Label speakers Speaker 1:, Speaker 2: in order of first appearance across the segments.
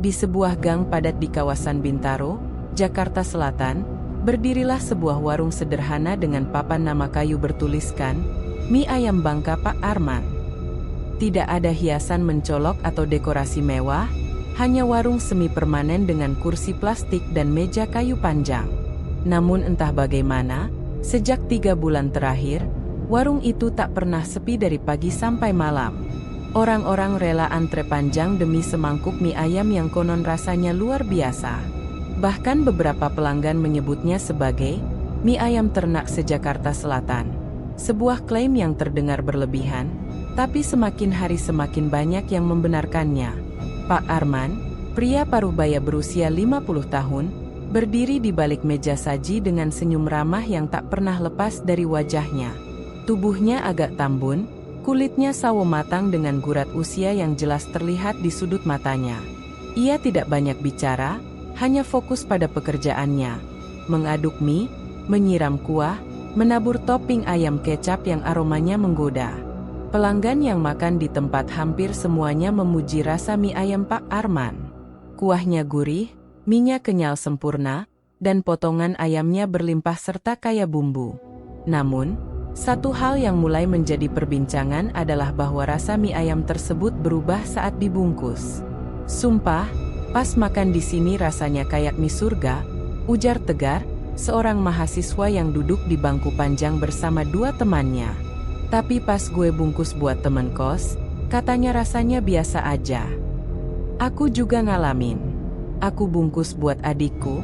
Speaker 1: Di sebuah gang padat di kawasan Bintaro, Jakarta Selatan, berdirilah sebuah warung sederhana dengan papan nama kayu bertuliskan, "Mie Ayam Bangka Pak Arman." Tidak ada hiasan mencolok atau dekorasi mewah, hanya warung semi permanen dengan kursi plastik dan meja kayu panjang. Namun entah bagaimana, sejak 3 bulan terakhir, warung itu tak pernah sepi dari pagi sampai malam. Orang-orang rela antre panjang demi semangkuk mie ayam yang konon rasanya luar biasa. Bahkan beberapa pelanggan menyebutnya sebagai mie ayam ternak se-Jakarta Selatan. Sebuah klaim yang terdengar berlebihan, tapi semakin hari semakin banyak yang membenarkannya. Pak Arman, pria paruh baya berusia 50 tahun, berdiri di balik meja saji dengan senyum ramah yang tak pernah lepas dari wajahnya. Tubuhnya agak tambun, kulitnya sawo matang dengan gurat usia yang jelas terlihat di sudut matanya. Ia tidak banyak bicara, hanya fokus pada pekerjaannya. Mengaduk mie, menyiram kuah, menabur topping ayam kecap yang aromanya menggoda. Pelanggan yang makan di tempat hampir semuanya memuji rasa mie ayam Pak Arman. Kuahnya gurih, mie-nya kenyal sempurna, dan potongan ayamnya berlimpah serta kaya bumbu. Namun, satu hal yang mulai menjadi perbincangan adalah bahwa rasa mie ayam tersebut berubah saat dibungkus. "Sumpah, pas makan di sini rasanya kayak mie surga," ujar Tegar, seorang mahasiswa yang duduk di bangku panjang bersama 2 temannya. "Tapi pas gue bungkus buat temen kos, katanya rasanya biasa aja." "Aku juga ngalamin. Aku bungkus buat adikku,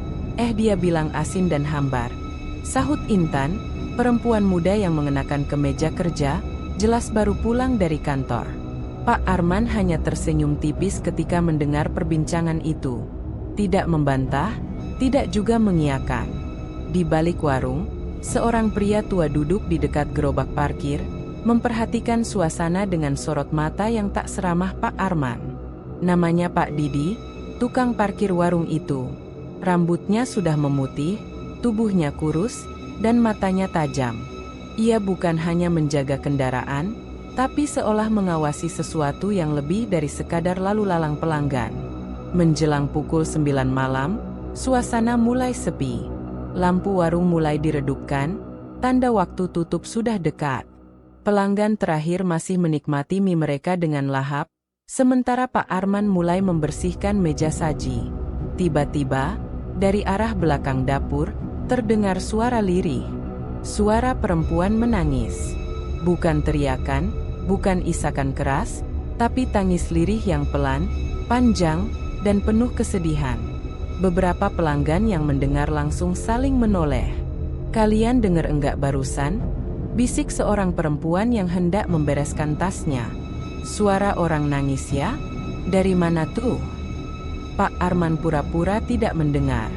Speaker 1: dia bilang asin dan hambar," sahut Intan, perempuan muda yang mengenakan kemeja kerja, jelas baru pulang dari kantor. Pak Arman hanya tersenyum tipis ketika mendengar perbincangan itu. Tidak membantah, tidak juga mengiyakan. Di balik warung, seorang pria tua duduk di dekat gerobak parkir, memperhatikan suasana dengan sorot mata yang tak seramah Pak Arman. Namanya Pak Didi, tukang parkir warung itu. Rambutnya sudah memutih, tubuhnya kurus, dan matanya tajam. Ia bukan hanya menjaga kendaraan, tapi seolah mengawasi sesuatu yang lebih dari sekadar lalu lalang pelanggan. Menjelang pukul 9 malam, suasana mulai sepi. Lampu warung mulai diredupkan, tanda waktu tutup sudah dekat. Pelanggan terakhir masih menikmati mie mereka dengan lahap, sementara Pak Arman mulai membersihkan meja saji. Tiba-tiba, dari arah belakang dapur, terdengar suara lirih. Suara perempuan menangis. Bukan teriakan, bukan isakan keras, tapi tangis lirih yang pelan, panjang, dan penuh kesedihan. Beberapa pelanggan yang mendengar langsung saling menoleh. "Kalian dengar enggak barusan?" bisik seorang perempuan yang hendak membereskan tasnya. "Suara orang nangis ya? Dari mana tuh?" Pak Arman pura-pura tidak mendengar.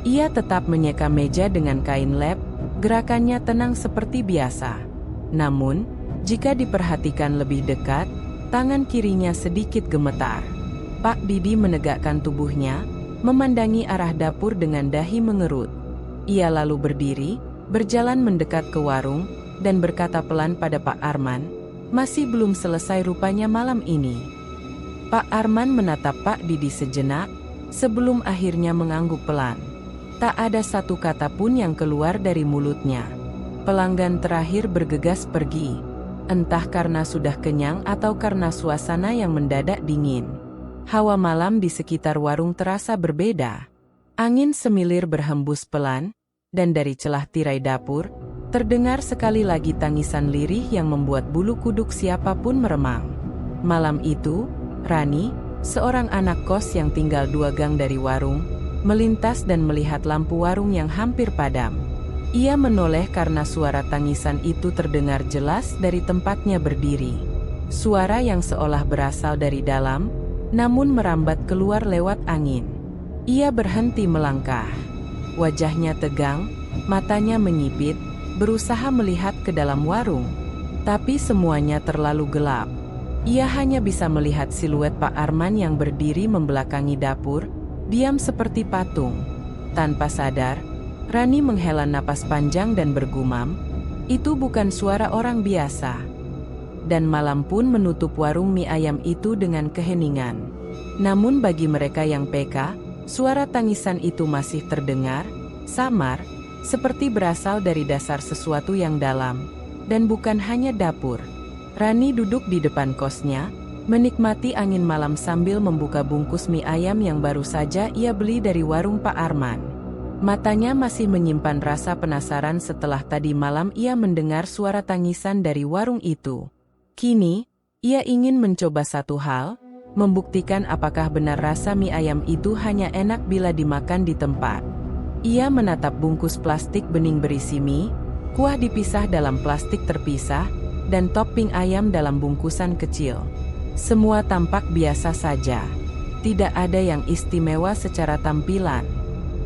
Speaker 1: Ia tetap menyeka meja dengan kain lap, gerakannya tenang seperti biasa. Namun, jika diperhatikan lebih dekat, tangan kirinya sedikit gemetar. Pak Didi menegakkan tubuhnya, memandangi arah dapur dengan dahi mengerut. Ia lalu berdiri, berjalan mendekat ke warung, dan berkata pelan pada Pak Arman, "Masih belum selesai rupanya malam ini." Pak Arman menatap Pak Didi sejenak, sebelum akhirnya mengangguk pelan. Tak ada satu kata pun yang keluar dari mulutnya. Pelanggan terakhir bergegas pergi, entah karena sudah kenyang atau karena suasana yang mendadak dingin. Hawa malam di sekitar warung terasa berbeda. Angin semilir berhembus pelan, dan dari celah tirai dapur, terdengar sekali lagi tangisan lirih yang membuat bulu kuduk siapapun meremang. Malam itu, Rani, seorang anak kos yang tinggal 2 gang dari warung, melintas dan melihat lampu warung yang hampir padam. Ia menoleh karena suara tangisan itu terdengar jelas dari tempatnya berdiri. Suara yang seolah berasal dari dalam, namun merambat keluar lewat angin. Ia berhenti melangkah. Wajahnya tegang, matanya menyipit, berusaha melihat ke dalam warung. Tapi semuanya terlalu gelap. Ia hanya bisa melihat siluet Pak Arman yang berdiri membelakangi dapur, diam seperti patung. Tanpa sadar, Rani menghela napas panjang dan bergumam, "Itu bukan suara orang biasa." Dan malam pun menutup warung mie ayam itu dengan keheningan. Namun bagi mereka yang peka, suara tangisan itu masih terdengar, samar, seperti berasal dari dasar sesuatu yang dalam, dan bukan hanya dapur. Rani duduk di depan kosnya, menikmati angin malam sambil membuka bungkus mie ayam yang baru saja ia beli dari warung Pak Arman. Matanya masih menyimpan rasa penasaran setelah tadi malam ia mendengar suara tangisan dari warung itu. Kini, ia ingin mencoba satu hal, membuktikan apakah benar rasa mie ayam itu hanya enak bila dimakan di tempat. Ia menatap bungkus plastik bening berisi mie, kuah dipisah dalam plastik terpisah, dan topping ayam dalam bungkusan kecil. Semua tampak biasa saja. Tidak ada yang istimewa secara tampilan.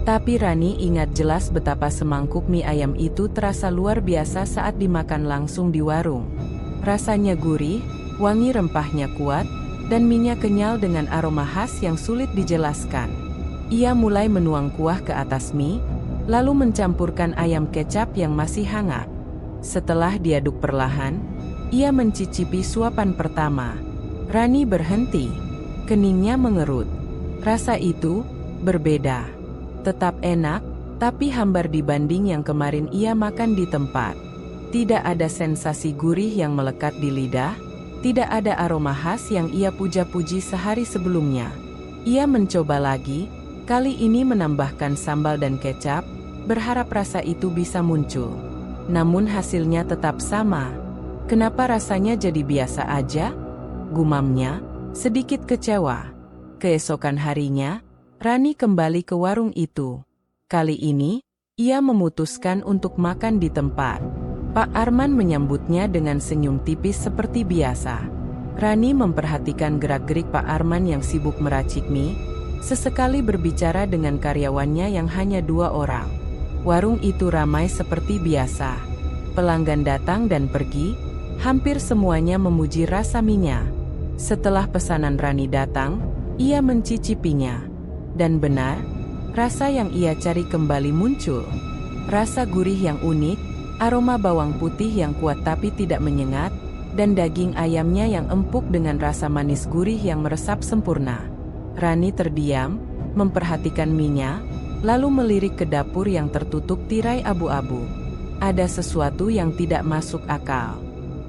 Speaker 1: Tapi Rani ingat jelas betapa semangkuk mie ayam itu terasa luar biasa saat dimakan langsung di warung. Rasanya gurih, wangi rempahnya kuat, dan minyak kenyal dengan aroma khas yang sulit dijelaskan. Ia mulai menuang kuah ke atas mie, lalu mencampurkan ayam kecap yang masih hangat. Setelah diaduk perlahan, ia mencicipi suapan pertama. Rani berhenti. Keningnya mengerut. Rasa itu berbeda. Tetap enak, tapi hambar dibanding yang kemarin ia makan di tempat. Tidak ada sensasi gurih yang melekat di lidah, tidak ada aroma khas yang ia puja-puji sehari sebelumnya. Ia mencoba lagi, kali ini menambahkan sambal dan kecap, berharap rasa itu bisa muncul. Namun hasilnya tetap sama. Kenapa rasanya jadi biasa aja? Gumamnya, sedikit kecewa. Keesokan harinya, Rani kembali ke warung itu. Kali ini, ia memutuskan untuk makan di tempat. Pak Arman menyambutnya dengan senyum tipis seperti biasa. Rani memperhatikan gerak-gerik Pak Arman yang sibuk meracik mie, sesekali berbicara dengan karyawannya yang hanya 2 orang. Warung itu ramai seperti biasa. Pelanggan datang dan pergi, hampir semuanya memuji rasa mie-nya. Setelah pesanan Rani datang, ia mencicipinya. Dan benar, rasa yang ia cari kembali muncul. Rasa gurih yang unik, aroma bawang putih yang kuat tapi tidak menyengat, dan daging ayamnya yang empuk dengan rasa manis gurih yang meresap sempurna. Rani terdiam, memperhatikan mie-nya, lalu melirik ke dapur yang tertutup tirai abu-abu. Ada sesuatu yang tidak masuk akal.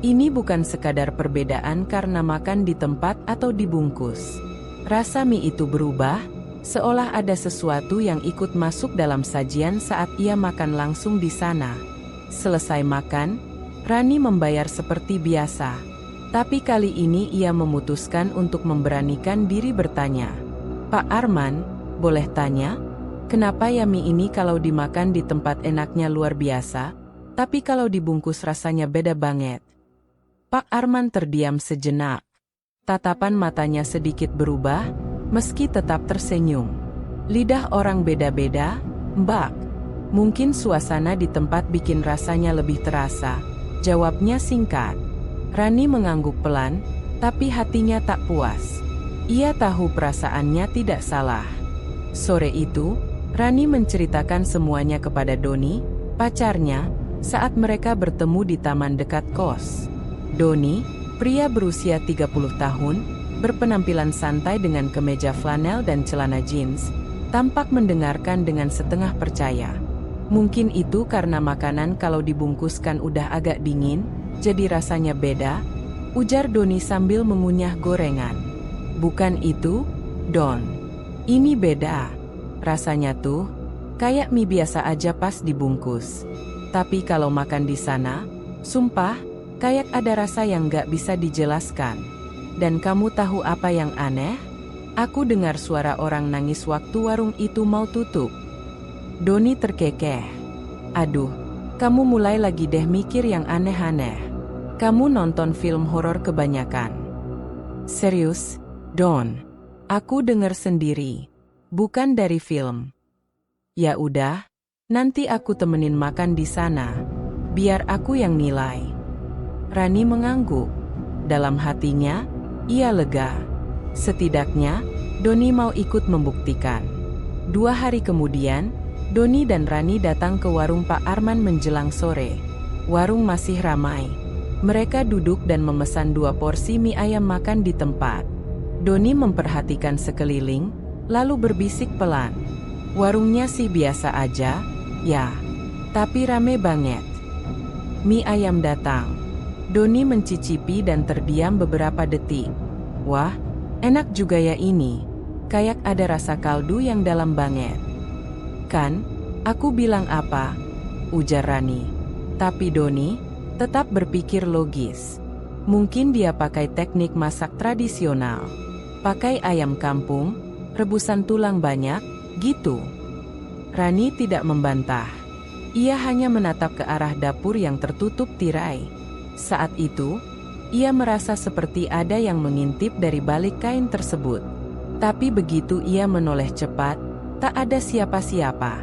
Speaker 1: Ini bukan sekadar perbedaan karena makan di tempat atau dibungkus. Rasa mie itu berubah, seolah ada sesuatu yang ikut masuk dalam sajian saat ia makan langsung di sana. Selesai makan, Rani membayar seperti biasa. Tapi kali ini ia memutuskan untuk memberanikan diri bertanya. Pak Arman, boleh tanya? Kenapa ya mie ini kalau dimakan di tempat enaknya luar biasa, tapi kalau dibungkus rasanya beda banget? Pak Arman terdiam sejenak. Tatapan matanya sedikit berubah, meski tetap tersenyum. Lidah orang beda-beda, Mbak. Mungkin suasana di tempat bikin rasanya lebih terasa. Jawabnya singkat. Rani mengangguk pelan, tapi hatinya tak puas. Ia tahu perasaannya tidak salah. Sore itu, Rani menceritakan semuanya kepada Doni, pacarnya, saat mereka bertemu di taman dekat kos. Doni, pria berusia 30 tahun, berpenampilan santai dengan kemeja flanel dan celana jeans, tampak mendengarkan dengan setengah percaya. Mungkin itu karena makanan kalau dibungkuskan udah agak dingin, jadi rasanya beda, ujar Doni sambil mengunyah gorengan. Bukan itu, Don. Ini beda. Rasanya tuh, kayak mie biasa aja pas dibungkus. Tapi kalau makan di sana, sumpah, kayak ada rasa yang gak bisa dijelaskan. Dan kamu tahu apa yang aneh? Aku dengar suara orang nangis waktu warung itu mau tutup. Doni terkekeh. Aduh, kamu mulai lagi deh mikir yang aneh-aneh. Kamu nonton film horor kebanyakan. Serius, Don? Aku dengar sendiri. Bukan dari film. Ya udah, nanti aku temenin makan di sana. Biar aku yang nilai. Rani mengangguk. Dalam hatinya, ia lega. Setidaknya, Doni mau ikut membuktikan. 2 hari kemudian, Doni dan Rani datang ke warung Pak Arman menjelang sore. Warung masih ramai. Mereka duduk dan memesan 2 porsi mie ayam makan di tempat. Doni memperhatikan sekeliling, lalu berbisik pelan. Warungnya sih biasa aja, ya. Tapi rame banget. Mie ayam datang. Doni mencicipi dan terdiam beberapa detik. Wah, enak juga ya ini. Kayak ada rasa kaldu yang dalam banget. Kan, aku bilang apa? Ujar Rani. Tapi Doni tetap berpikir logis. Mungkin dia pakai teknik masak tradisional. Pakai ayam kampung, rebusan tulang banyak, gitu. Rani tidak membantah. Ia hanya menatap ke arah dapur yang tertutup tirai. Saat itu, ia merasa seperti ada yang mengintip dari balik kain tersebut. Tapi begitu ia menoleh cepat, tak ada siapa-siapa.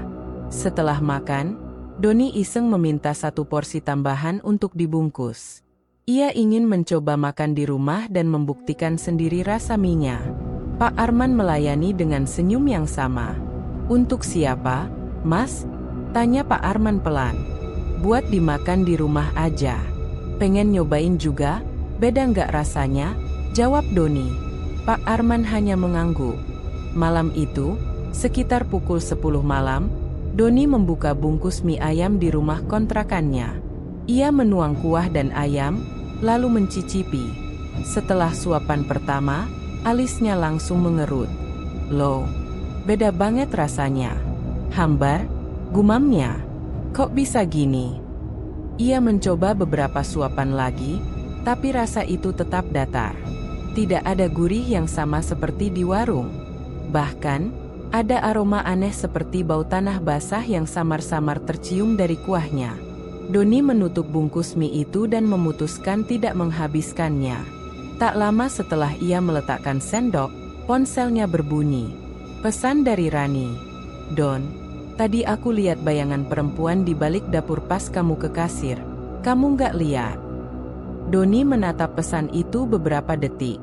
Speaker 1: Setelah makan, Doni iseng meminta 1 porsi tambahan untuk dibungkus. Ia ingin mencoba makan di rumah dan membuktikan sendiri rasa mie-nya. Pak Arman melayani dengan senyum yang sama. Untuk siapa, Mas? Tanya Pak Arman pelan. Buat dimakan di rumah aja. Pengen nyobain juga? Beda nggak rasanya? Jawab Doni. Pak Arman hanya mengangguk. Malam itu, sekitar pukul 10 malam, Doni membuka bungkus mie ayam di rumah kontrakannya. Ia menuang kuah dan ayam, lalu mencicipi. Setelah suapan pertama, alisnya langsung mengerut. Loh, beda banget rasanya. Hambar, gumamnya. Kok bisa gini? Ia mencoba beberapa suapan lagi, tapi rasa itu tetap datar. Tidak ada gurih yang sama seperti di warung. Bahkan, ada aroma aneh seperti bau tanah basah yang samar-samar tercium dari kuahnya. Doni menutup bungkus mie itu dan memutuskan tidak menghabiskannya. Tak lama setelah ia meletakkan sendok, ponselnya berbunyi. Pesan dari Rani. Don, tadi aku lihat bayangan perempuan di balik dapur pas kamu ke kasir. Kamu nggak lihat? Doni menatap pesan itu beberapa detik.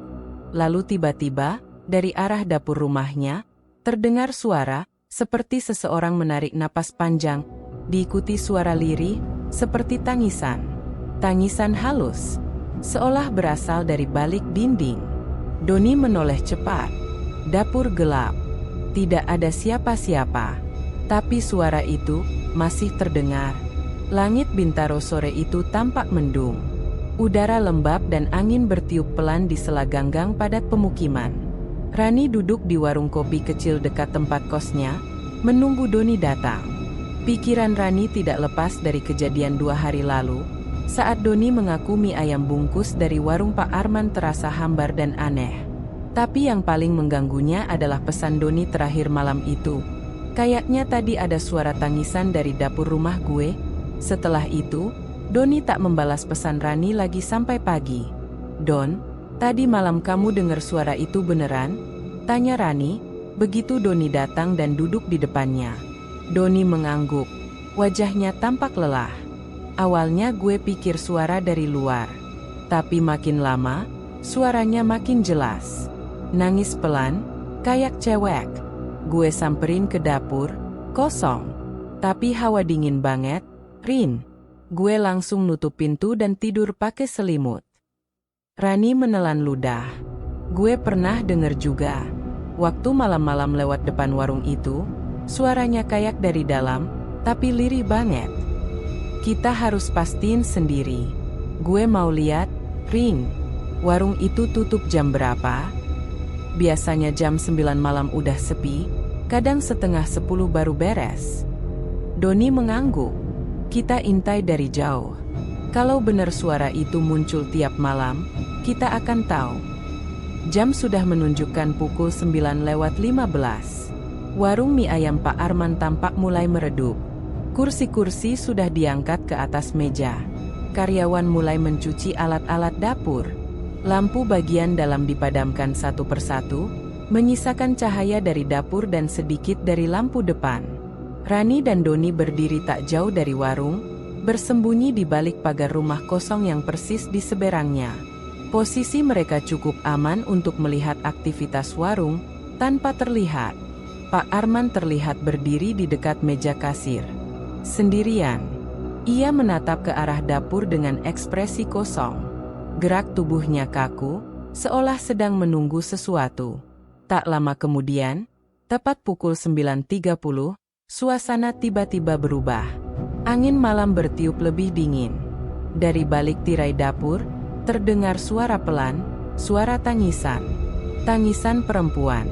Speaker 1: Lalu tiba-tiba, dari arah dapur rumahnya, terdengar suara, seperti seseorang menarik napas panjang, diikuti suara lirih, seperti tangisan. Tangisan halus, seolah berasal dari balik dinding. Doni menoleh cepat. Dapur gelap. Tidak ada siapa-siapa. Tapi suara itu masih terdengar. Langit Bintaro sore itu tampak mendung. Udara lembab dan angin bertiup pelan di sela ganggang padat pemukiman. Rani duduk di warung kopi kecil dekat tempat kosnya, menunggu Doni datang. Pikiran Rani tidak lepas dari kejadian 2 hari lalu, saat Doni mengaku mie ayam bungkus dari warung Pak Arman terasa hambar dan aneh. Tapi yang paling mengganggunya adalah pesan Doni terakhir malam itu. Kayaknya tadi ada suara tangisan dari dapur rumah gue. Setelah itu, Doni tak membalas pesan Rani lagi sampai pagi. Don, tadi malam kamu dengar suara itu beneran? Tanya Rani, begitu Doni datang dan duduk di depannya. Doni mengangguk. Wajahnya tampak lelah. Awalnya gue pikir suara dari luar. Tapi makin lama, suaranya makin jelas. Nangis pelan, kayak cewek. Gue samperin ke dapur, kosong. Tapi hawa dingin banget, Rin. Gue langsung nutup pintu dan tidur pakai selimut. Rani menelan ludah. Gue pernah denger juga. Waktu malam-malam lewat depan warung itu, suaranya kayak dari dalam, tapi lirih banget. Kita harus pastiin sendiri. Gue mau lihat, Rin. Warung itu tutup jam berapa? Biasanya jam 9 malam udah sepi, kadang setengah 10 baru beres. Doni mengangguk. Kita intai dari jauh. Kalau benar suara itu muncul tiap malam, kita akan tahu. Jam sudah menunjukkan pukul 9:15. Warung mie ayam Pak Arman tampak mulai meredup. Kursi-kursi sudah diangkat ke atas meja. Karyawan mulai mencuci alat-alat dapur. Lampu bagian dalam dipadamkan satu persatu, menyisakan cahaya dari dapur dan sedikit dari lampu depan. Rani dan Doni berdiri tak jauh dari warung, bersembunyi di balik pagar rumah kosong yang persis di seberangnya. Posisi mereka cukup aman untuk melihat aktivitas warung, tanpa terlihat. Pak Arman terlihat berdiri di dekat meja kasir. Sendirian. Ia menatap ke arah dapur dengan ekspresi kosong. Gerak tubuhnya kaku, seolah sedang menunggu sesuatu. Tak lama kemudian, tepat pukul 9.30, suasana tiba-tiba berubah. Angin malam bertiup lebih dingin. Dari balik tirai dapur, terdengar suara pelan, suara tangisan. Tangisan perempuan.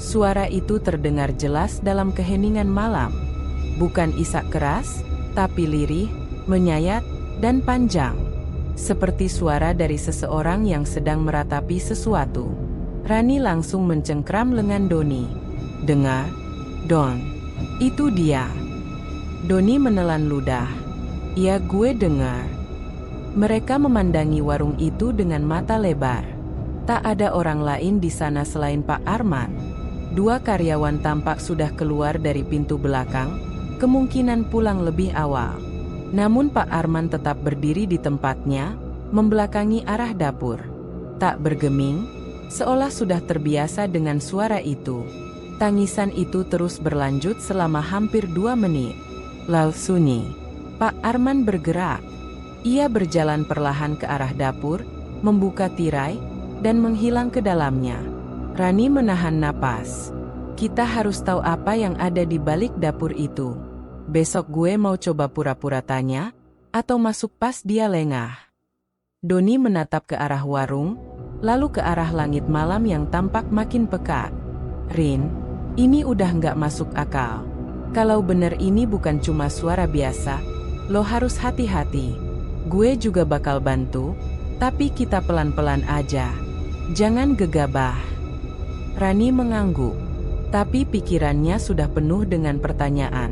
Speaker 1: Suara itu terdengar jelas dalam keheningan malam. Bukan isak keras, tapi lirih, menyayat, dan panjang. Seperti suara dari seseorang yang sedang meratapi sesuatu. Rani langsung mencengkram lengan Doni. "Dengar, Don. Itu dia." Doni menelan ludah. "Ya, gue dengar." Mereka memandangi warung itu dengan mata lebar. Tak ada orang lain di sana selain Pak Arman. Dua karyawan tampak sudah keluar dari pintu belakang, kemungkinan pulang lebih awal. Namun Pak Arman tetap berdiri di tempatnya, membelakangi arah dapur. Tak bergeming, seolah sudah terbiasa dengan suara itu. Tangisan itu terus berlanjut selama hampir 2 menit. Lalu sunyi. Pak Arman bergerak. Ia berjalan perlahan ke arah dapur, membuka tirai, dan menghilang ke dalamnya. Rani menahan napas. "Kita harus tahu apa yang ada di balik dapur itu. Besok gue mau coba pura-pura tanya, atau masuk pas dia lengah." Doni menatap ke arah warung, lalu ke arah langit malam yang tampak makin pekat. "Rin, ini udah nggak masuk akal. Kalau bener ini bukan cuma suara biasa, lo harus hati-hati. Gue juga bakal bantu, tapi kita pelan-pelan aja. Jangan gegabah." Rani mengangguk, tapi pikirannya sudah penuh dengan pertanyaan.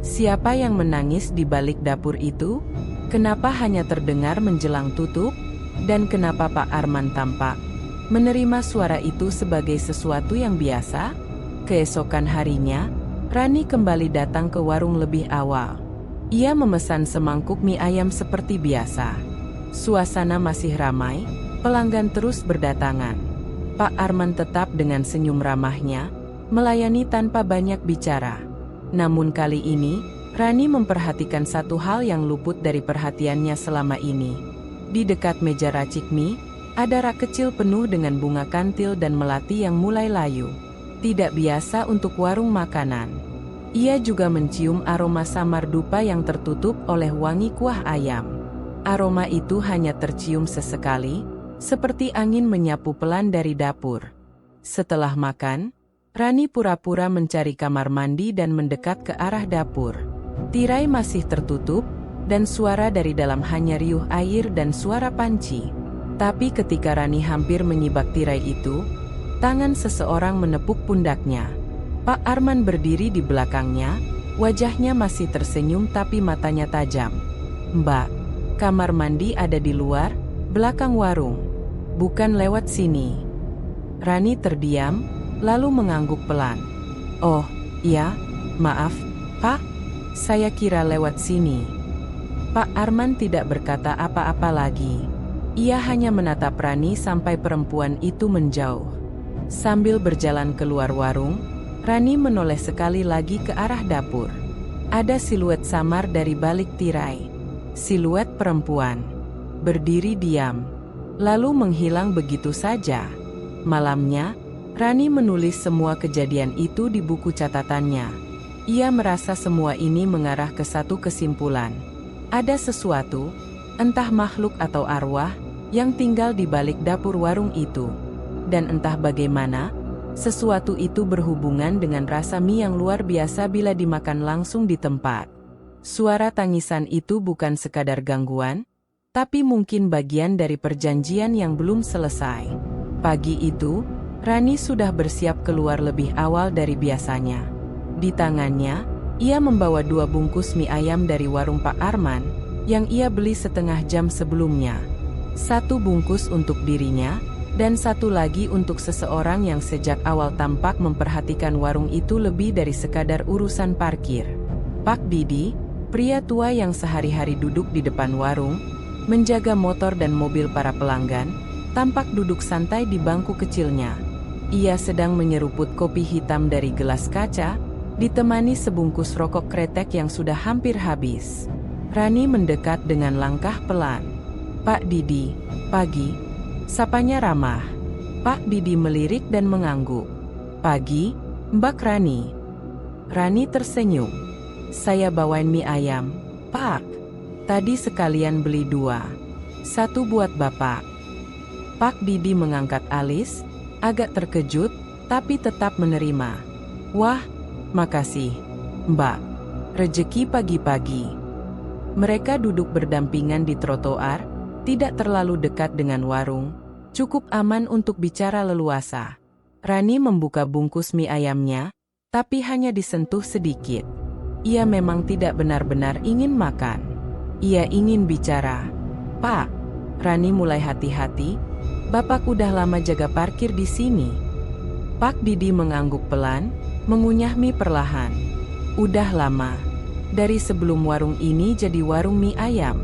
Speaker 1: Siapa yang menangis di balik dapur itu? Kenapa hanya terdengar menjelang tutup? Dan kenapa Pak Arman tampak menerima suara itu sebagai sesuatu yang biasa? Keesokan harinya, Rani kembali datang ke warung lebih awal. Ia memesan semangkuk mie ayam seperti biasa. Suasana masih ramai, pelanggan terus berdatangan. Pak Arman tetap dengan senyum ramahnya, melayani tanpa banyak bicara. Namun kali ini, Rani memperhatikan satu hal yang luput dari perhatiannya selama ini. Di dekat meja racik mie, ada rak kecil penuh dengan bunga kantil dan melati yang mulai layu. Tidak biasa untuk warung makanan. Ia juga mencium aroma samar dupa yang tertutup oleh wangi kuah ayam. Aroma itu hanya tercium sesekali, seperti angin menyapu pelan dari dapur. Setelah makan, Rani pura-pura mencari kamar mandi dan mendekat ke arah dapur. Tirai masih tertutup, dan suara dari dalam hanya riuh air dan suara panci. Tapi ketika Rani hampir menyibak tirai itu, tangan seseorang menepuk pundaknya. Pak Arman berdiri di belakangnya, wajahnya masih tersenyum tapi matanya tajam. "Mbak, kamar mandi ada di luar, belakang warung. Bukan lewat sini." Rani terdiam, lalu mengangguk pelan. "Oh, iya, maaf, Pak. Saya kira lewat sini." Pak Arman tidak berkata apa-apa lagi. Ia hanya menatap Rani sampai perempuan itu menjauh. Sambil berjalan keluar warung, Rani menoleh sekali lagi ke arah dapur. Ada siluet samar dari balik tirai. Siluet perempuan. Berdiri diam, lalu menghilang begitu saja. Malamnya, Rani menulis semua kejadian itu di buku catatannya. Ia merasa semua ini mengarah ke satu kesimpulan. Ada sesuatu, entah makhluk atau arwah, yang tinggal di balik dapur warung itu. Dan entah bagaimana, sesuatu itu berhubungan dengan rasa mie yang luar biasa bila dimakan langsung di tempat. Suara tangisan itu bukan sekadar gangguan, tapi mungkin bagian dari perjanjian yang belum selesai. Pagi itu, Rani sudah bersiap keluar lebih awal dari biasanya. Di tangannya, ia membawa 2 bungkus mie ayam dari warung Pak Arman, yang ia beli setengah jam sebelumnya. 1 bungkus untuk dirinya, dan 1 lagi untuk seseorang yang sejak awal tampak memperhatikan warung itu lebih dari sekadar urusan parkir. Pak Didi, pria tua yang sehari-hari duduk di depan warung, menjaga motor dan mobil para pelanggan, tampak duduk santai di bangku kecilnya. Ia sedang menyeruput kopi hitam dari gelas kaca, ditemani sebungkus rokok kretek yang sudah hampir habis. Rani mendekat dengan langkah pelan. "Pak Didi, pagi." Sapanya ramah. Pak Didi melirik dan mengangguk. Pagi, Mbak Rani. Rani tersenyum. Saya bawain mie ayam, Pak. Tadi sekalian beli 2. 1 buat Bapak. Pak Didi mengangkat alis, agak terkejut, tapi tetap menerima. Wah, makasih, Mbak. Rejeki pagi-pagi. Mereka duduk berdampingan di trotoar, tidak terlalu dekat dengan warung, cukup aman untuk bicara leluasa. Rani membuka bungkus mie ayamnya, tapi hanya disentuh sedikit. Ia memang tidak benar-benar ingin makan. Ia ingin bicara. Pak, Rani mulai hati-hati. Bapak udah lama jaga parkir di sini. Pak Didi mengangguk pelan, mengunyah mie perlahan. Udah lama. Dari sebelum warung ini jadi warung mie ayam.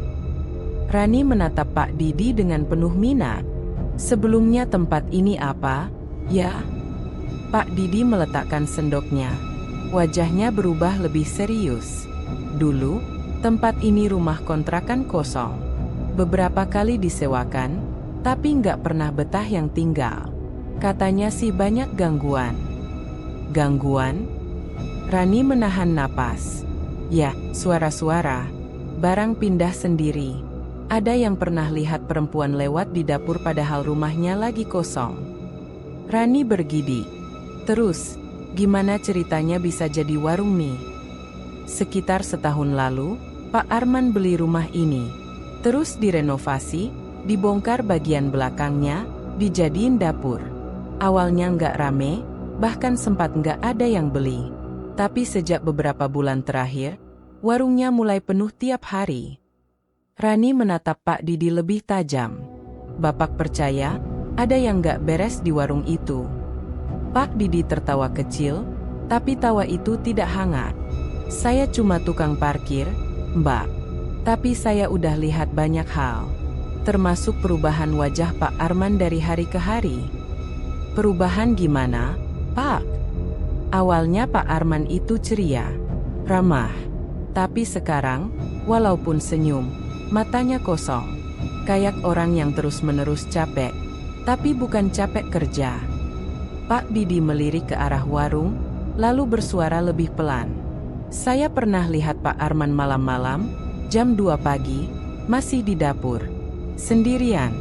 Speaker 1: Rani menatap Pak Didi dengan penuh minat. Sebelumnya tempat ini apa, ya? Pak Didi meletakkan sendoknya. Wajahnya berubah lebih serius. Dulu, tempat ini rumah kontrakan kosong. Beberapa kali disewakan, tapi nggak pernah betah yang tinggal. Katanya sih banyak gangguan. Gangguan? Rani menahan napas. Ya, suara-suara. Barang pindah sendiri. Ada yang pernah lihat perempuan lewat di dapur padahal rumahnya lagi kosong. Rani bergidik. Terus, gimana ceritanya bisa jadi warung mie? Sekitar setahun lalu, Pak Arman beli rumah ini. Terus direnovasi, dibongkar bagian belakangnya, dijadiin dapur. Awalnya nggak rame, bahkan sempat nggak ada yang beli. Tapi sejak beberapa bulan terakhir, warungnya mulai penuh tiap hari. Rani menatap Pak Didi lebih tajam. Bapak percaya, ada yang nggak beres di warung itu. Pak Didi tertawa kecil, tapi tawa itu tidak hangat. Saya cuma tukang parkir, Mbak. Tapi saya udah lihat banyak hal. Termasuk perubahan wajah Pak Arman dari hari ke hari. Perubahan gimana, Pak? Awalnya Pak Arman itu ceria, ramah. Tapi sekarang, walaupun senyum, matanya kosong. Kayak orang yang terus-menerus capek. Tapi bukan capek kerja. Pak Didi melirik ke arah warung, lalu bersuara lebih pelan. Saya pernah lihat Pak Arman malam-malam, jam 2 pagi, masih di dapur. Sendirian.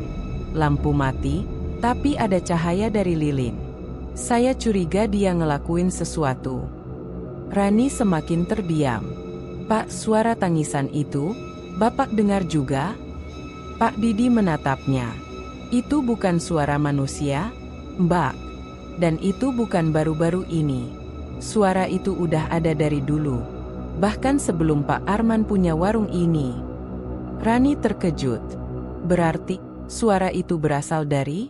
Speaker 1: Lampu mati, tapi ada cahaya dari lilin. Saya curiga dia ngelakuin sesuatu. Rani semakin terdiam. Pak, suara tangisan itu, Bapak dengar juga? Pak Didi menatapnya. Itu bukan suara manusia, Mbak. Dan itu bukan baru-baru ini. Suara itu udah ada dari dulu. Bahkan sebelum Pak Arman punya warung ini. Rani terkejut. Berarti, suara itu berasal dari?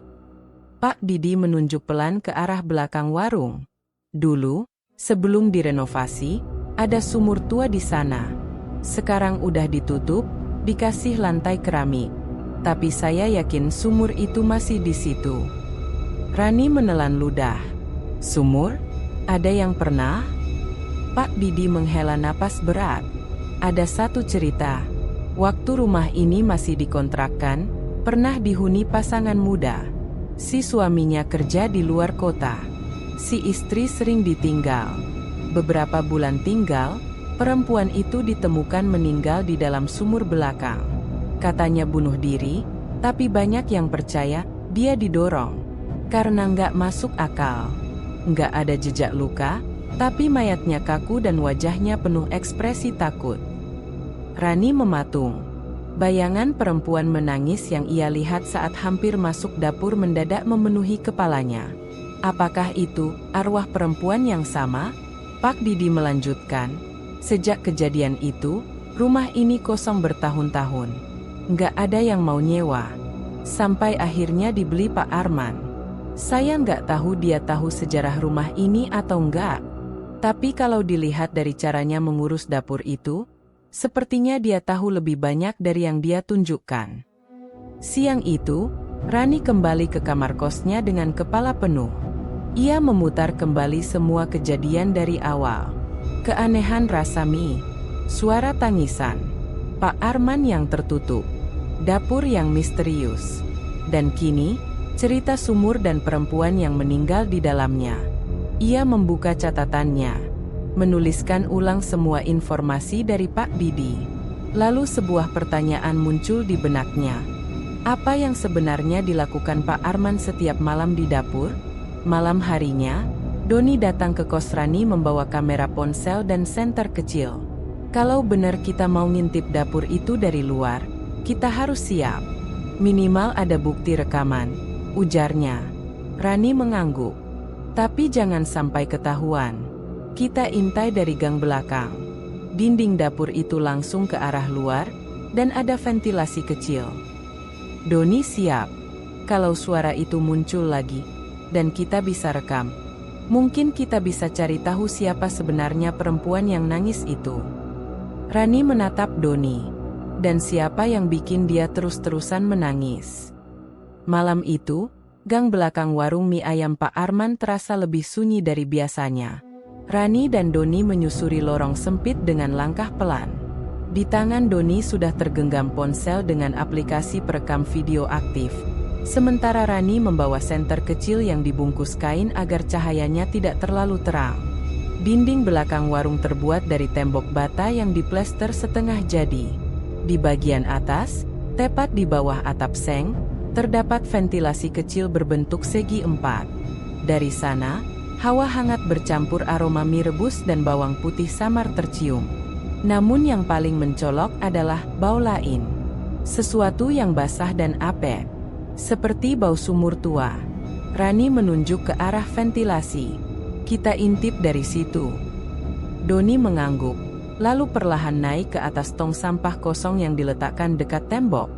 Speaker 1: Pak Didi menunjuk pelan ke arah belakang warung. Dulu, sebelum direnovasi, ada sumur tua di sana. Sekarang udah ditutup, dikasih lantai keramik. Tapi saya yakin sumur itu masih di situ. Rani menelan ludah. Sumur? Ada yang pernah? Pak Didi menghela napas berat. Ada satu cerita. Waktu rumah ini masih dikontrakkan, pernah dihuni pasangan muda. Si suaminya kerja di luar kota. Si istri sering ditinggal. Beberapa bulan tinggal, perempuan itu ditemukan meninggal di dalam sumur belakang. Katanya bunuh diri, tapi banyak yang percaya dia didorong. Karena nggak masuk akal. Nggak ada jejak luka, tapi mayatnya kaku dan wajahnya penuh ekspresi takut. Rani mematung. Bayangan perempuan menangis yang ia lihat saat hampir masuk dapur mendadak memenuhi kepalanya. Apakah itu arwah perempuan yang sama? Pak Didi melanjutkan. Sejak kejadian itu, rumah ini kosong bertahun-tahun. Nggak ada yang mau nyewa. Sampai akhirnya dibeli Pak Arman. Saya nggak tahu dia tahu sejarah rumah ini atau enggak. Tapi kalau dilihat dari caranya mengurus dapur itu, sepertinya dia tahu lebih banyak dari yang dia tunjukkan. Siang itu, Rani kembali ke kamar kosnya dengan kepala penuh. Ia memutar kembali semua kejadian dari awal. Keanehan rasa mie, suara tangisan, Pak Arman yang tertutup, dapur yang misterius. Dan kini, cerita sumur dan perempuan yang meninggal di dalamnya. Ia membuka catatannya, menuliskan ulang semua informasi dari Pak Bidi. Lalu sebuah pertanyaan muncul di benaknya. Apa yang sebenarnya dilakukan Pak Arman setiap malam di dapur? Malam harinya, Doni datang ke kos Rani membawa kamera ponsel dan senter kecil. Kalau benar kita mau ngintip dapur itu dari luar, kita harus siap. Minimal ada bukti rekaman, ujarnya. Rani mengangguk. Tapi jangan sampai ketahuan. Kita intai dari gang belakang. Dinding dapur itu langsung ke arah luar, dan ada ventilasi kecil. Doni siap. Kalau suara itu muncul lagi, dan kita bisa rekam, mungkin kita bisa cari tahu siapa sebenarnya perempuan yang nangis itu. Rani menatap Doni. Dan siapa yang bikin dia terus-terusan menangis. Malam itu, gang belakang warung mie ayam Pak Arman terasa lebih sunyi dari biasanya. Rani dan Doni menyusuri lorong sempit dengan langkah pelan. Di tangan Doni sudah tergenggam ponsel dengan aplikasi perekam video aktif. Sementara Rani membawa senter kecil yang dibungkus kain agar cahayanya tidak terlalu terang. Dinding belakang warung terbuat dari tembok bata yang diplester setengah jadi. Di bagian atas, tepat di bawah atap seng, terdapat ventilasi kecil berbentuk segi empat. Dari sana, hawa hangat bercampur aroma mie rebus dan bawang putih samar tercium. Namun yang paling mencolok adalah bau lain. Sesuatu yang basah dan apek. Seperti bau sumur tua. Rani menunjuk ke arah ventilasi. Kita intip dari situ. Doni mengangguk, lalu perlahan naik ke atas tong sampah kosong yang diletakkan dekat tembok.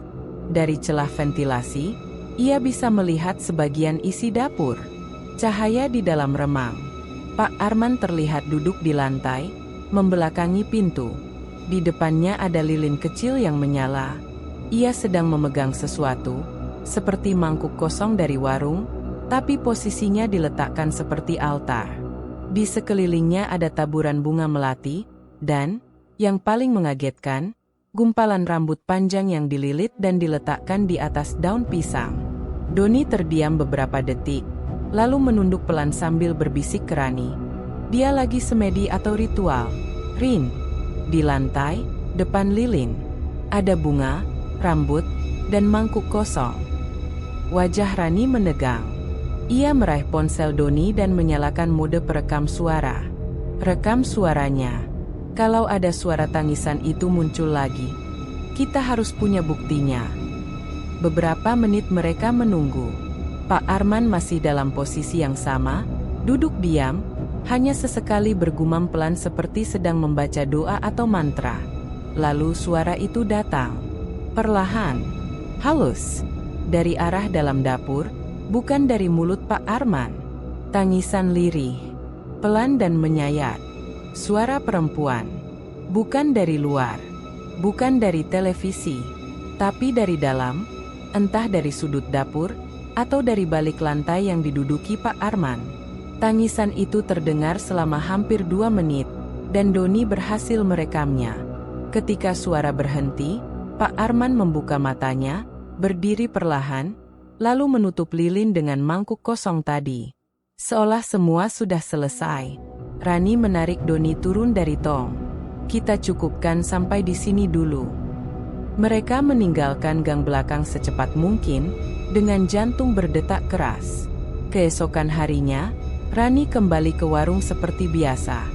Speaker 1: Dari celah ventilasi, ia bisa melihat sebagian isi dapur. Cahaya di dalam remang. Pak Arman terlihat duduk di lantai, membelakangi pintu. Di depannya ada lilin kecil yang menyala. Ia sedang memegang sesuatu, seperti mangkuk kosong dari warung, tapi posisinya diletakkan seperti altar. Di sekelilingnya ada taburan bunga melati, dan, yang paling mengagetkan, gumpalan rambut panjang yang dililit dan diletakkan di atas daun pisang. Doni terdiam beberapa detik, lalu menunduk pelan sambil berbisik ke Rani. Dia lagi semedi atau ritual. Rin. Di lantai, depan lilin, ada bunga, rambut, dan mangkuk kosong. Wajah Rani menegang. Ia meraih ponsel Doni dan menyalakan mode perekam suara. Rekam suaranya. Kalau ada suara tangisan itu muncul lagi, kita harus punya buktinya. Beberapa menit mereka menunggu. Pak Arman masih dalam posisi yang sama, duduk diam, hanya sesekali bergumam pelan seperti sedang membaca doa atau mantra. Lalu suara itu datang. Perlahan, halus, dari arah dalam dapur, bukan dari mulut Pak Arman. Tangisan lirih, pelan dan menyayat. Suara perempuan. Bukan dari luar, bukan dari televisi, tapi dari dalam, entah dari sudut dapur, atau dari balik lantai yang diduduki Pak Arman. Tangisan itu terdengar selama hampir 2 menit, dan Doni berhasil merekamnya. Ketika suara berhenti, Pak Arman membuka matanya, berdiri perlahan, lalu menutup lilin dengan mangkuk kosong tadi. Seolah semua sudah selesai. Rani menarik Doni turun dari tong. Kita cukupkan sampai di sini dulu. Mereka meninggalkan gang belakang secepat mungkin, dengan jantung berdetak keras. Keesokan harinya, Rani kembali ke warung seperti biasa.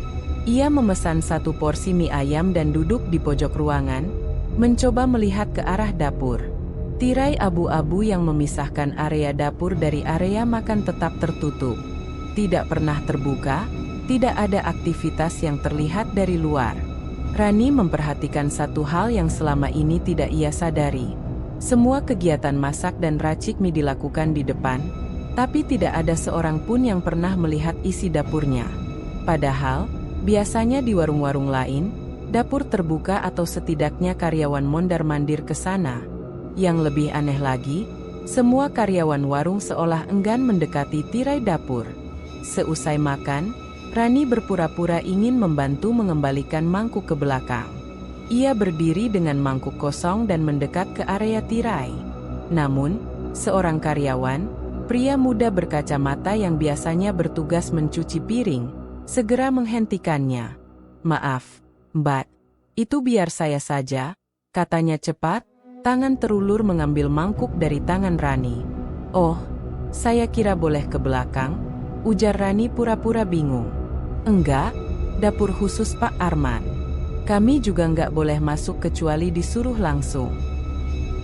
Speaker 1: Ia memesan 1 porsi mie ayam dan duduk di pojok ruangan, mencoba melihat ke arah dapur. Tirai abu-abu yang memisahkan area dapur dari area makan tetap tertutup. Tidak pernah terbuka, tidak ada aktivitas yang terlihat dari luar. Rani memperhatikan satu hal yang selama ini tidak ia sadari. Semua kegiatan masak dan racik mie dilakukan di depan, tapi tidak ada seorang pun yang pernah melihat isi dapurnya. Padahal, biasanya di warung-warung lain, dapur terbuka atau setidaknya karyawan mondar-mandir ke sana. Yang lebih aneh lagi, semua karyawan warung seolah enggan mendekati tirai dapur. Seusai makan, Rani berpura-pura ingin membantu mengembalikan mangkuk ke belakang. Ia berdiri dengan mangkuk kosong dan mendekat ke area tirai. Namun, Seorang karyawan, pria muda berkacamata yang biasanya bertugas mencuci piring, segera menghentikannya. "Maaf, Mbak, itu biar saya saja," katanya cepat, tangan terulur mengambil mangkuk dari tangan Rani. "Oh, saya kira boleh ke belakang," ujar Rani pura-pura bingung. "Enggak, dapur khusus Pak Arman. Kami juga nggak boleh masuk kecuali disuruh langsung."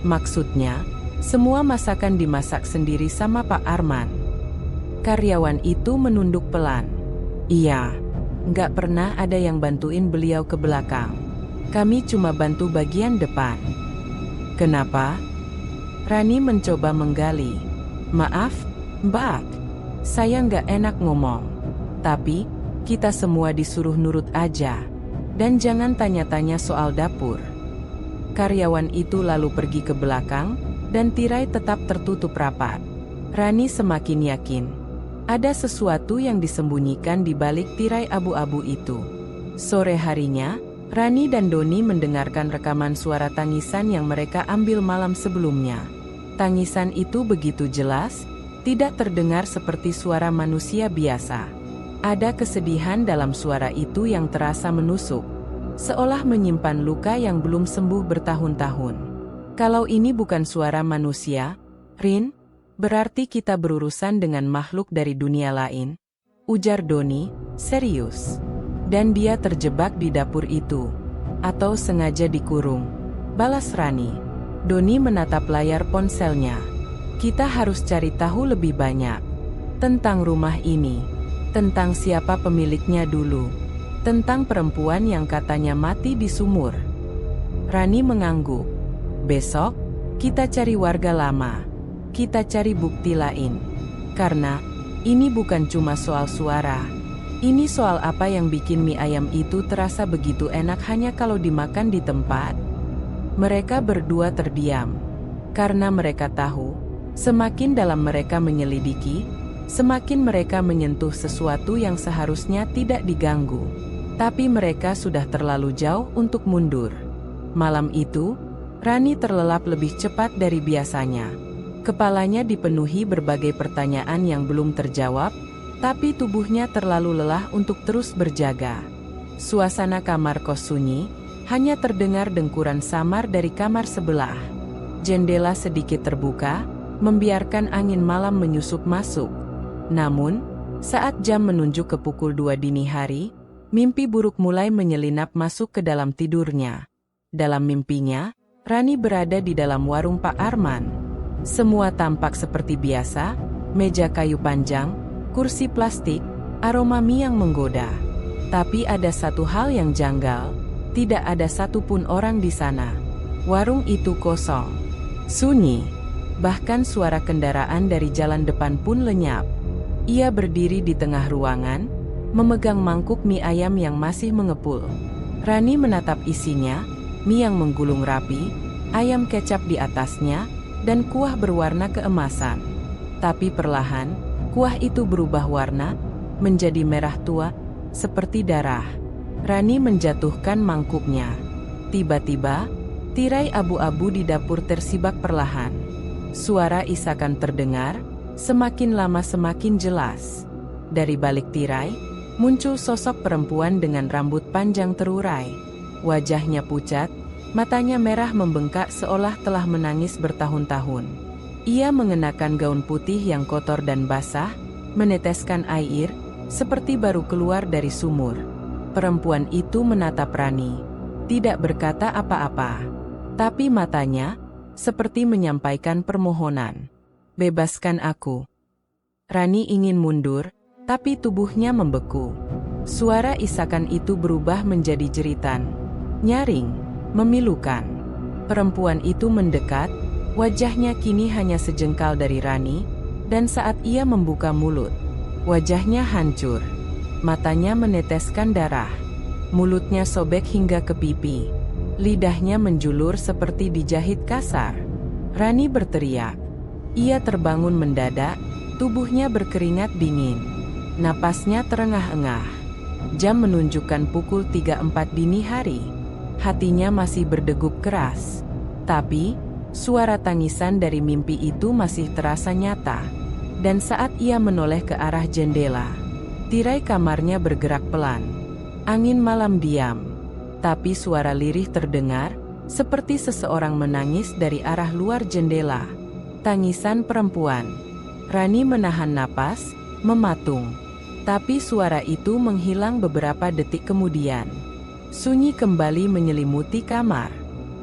Speaker 1: "Maksudnya, semua masakan dimasak sendiri sama Pak Arman?" Karyawan itu menunduk pelan. "Iya, nggak pernah ada yang bantuin beliau ke belakang. Kami cuma bantu bagian depan." "Kenapa?" Rani mencoba menggali. "Maaf, Mbak, saya nggak enak ngomong. Tapi, kita semua disuruh nurut aja. Dan jangan tanya-tanya soal dapur." Karyawan itu lalu pergi ke belakang, dan tirai tetap tertutup rapat. Rani semakin yakin ada sesuatu yang disembunyikan di balik tirai abu-abu itu. Sore harinya, Rani dan Doni mendengarkan rekaman suara tangisan yang mereka ambil malam sebelumnya. Tangisan itu begitu jelas, tidak terdengar seperti suara manusia biasa. Ada kesedihan dalam suara itu yang terasa menusuk, seolah menyimpan luka yang belum sembuh bertahun-tahun. "Kalau ini bukan suara manusia, Rin, berarti kita berurusan dengan makhluk dari dunia lain," ujar Doni, serius. "Dan dia terjebak di dapur itu. Atau sengaja dikurung," balas Rani. Doni menatap layar ponselnya. "Kita harus cari tahu lebih banyak. Tentang rumah ini. Tentang siapa pemiliknya dulu. Tentang perempuan yang katanya mati di sumur." Rani mengangguk. "Besok, kita cari warga lama. Kita cari bukti lain. Karena, ini bukan cuma soal suara. Ini soal apa yang bikin mie ayam itu terasa begitu enak hanya kalau dimakan di tempat." Mereka berdua terdiam. Karena mereka tahu, semakin dalam mereka menyelidiki, semakin mereka menyentuh sesuatu yang seharusnya tidak diganggu. Tapi mereka sudah terlalu jauh untuk mundur. Malam itu, Rani terlelap lebih cepat dari biasanya. Kepalanya dipenuhi berbagai pertanyaan yang belum terjawab, tapi tubuhnya terlalu lelah untuk terus berjaga. Suasana kamar kos sunyi, hanya terdengar dengkuran samar dari kamar sebelah. Jendela sedikit terbuka, membiarkan angin malam menyusup masuk. Namun, saat jam menunjuk ke pukul 2 dini hari, mimpi buruk mulai menyelinap masuk ke dalam tidurnya. Dalam mimpinya, Rani berada di dalam warung Pak Arman. Semua tampak seperti biasa, meja kayu panjang, kursi plastik, aroma mie yang menggoda. Tapi ada satu hal yang janggal, tidak ada satupun orang di sana. Warung itu kosong, sunyi, bahkan suara kendaraan dari jalan depan pun lenyap. Ia berdiri di tengah ruangan, memegang mangkuk mie ayam yang masih mengepul. Rani menatap isinya, mie yang menggulung rapi, ayam kecap di atasnya, dan kuah berwarna keemasan. Tapi perlahan, kuah itu berubah warna, menjadi merah tua, seperti darah. Rani menjatuhkan mangkuknya. Tiba-tiba, tirai abu-abu di dapur tersibak perlahan. Suara isakan terdengar, semakin lama semakin jelas. Dari balik tirai, muncul sosok perempuan dengan rambut panjang terurai. Wajahnya pucat, matanya merah membengkak seolah telah menangis bertahun-tahun. Ia mengenakan gaun putih yang kotor dan basah, meneteskan air, seperti baru keluar dari sumur. Perempuan itu menatap Rani, tidak berkata apa-apa. Tapi matanya, seperti menyampaikan permohonan. "Bebaskan aku." Rani ingin mundur, tapi tubuhnya membeku. Suara isakan itu berubah menjadi jeritan, nyaring, memilukan. Perempuan itu mendekat, wajahnya kini hanya sejengkal dari Rani, dan saat ia membuka mulut, wajahnya hancur. Matanya meneteskan darah. Mulutnya sobek hingga ke pipi. Lidahnya menjulur seperti dijahit kasar. Rani berteriak. Ia terbangun mendadak, tubuhnya berkeringat dingin. Napasnya terengah-engah. Jam menunjukkan pukul 3:04 dini hari. Hatinya masih berdegup keras. Tapi, Suara tangisan dari mimpi itu masih terasa nyata. Dan saat ia menoleh ke arah jendela, tirai kamarnya bergerak pelan. Angin malam diam. Tapi suara lirih terdengar, seperti seseorang menangis dari arah luar jendela. Tangisan perempuan. Rani menahan napas, mematung. Tapi suara itu menghilang beberapa detik kemudian. Sunyi kembali menyelimuti kamar.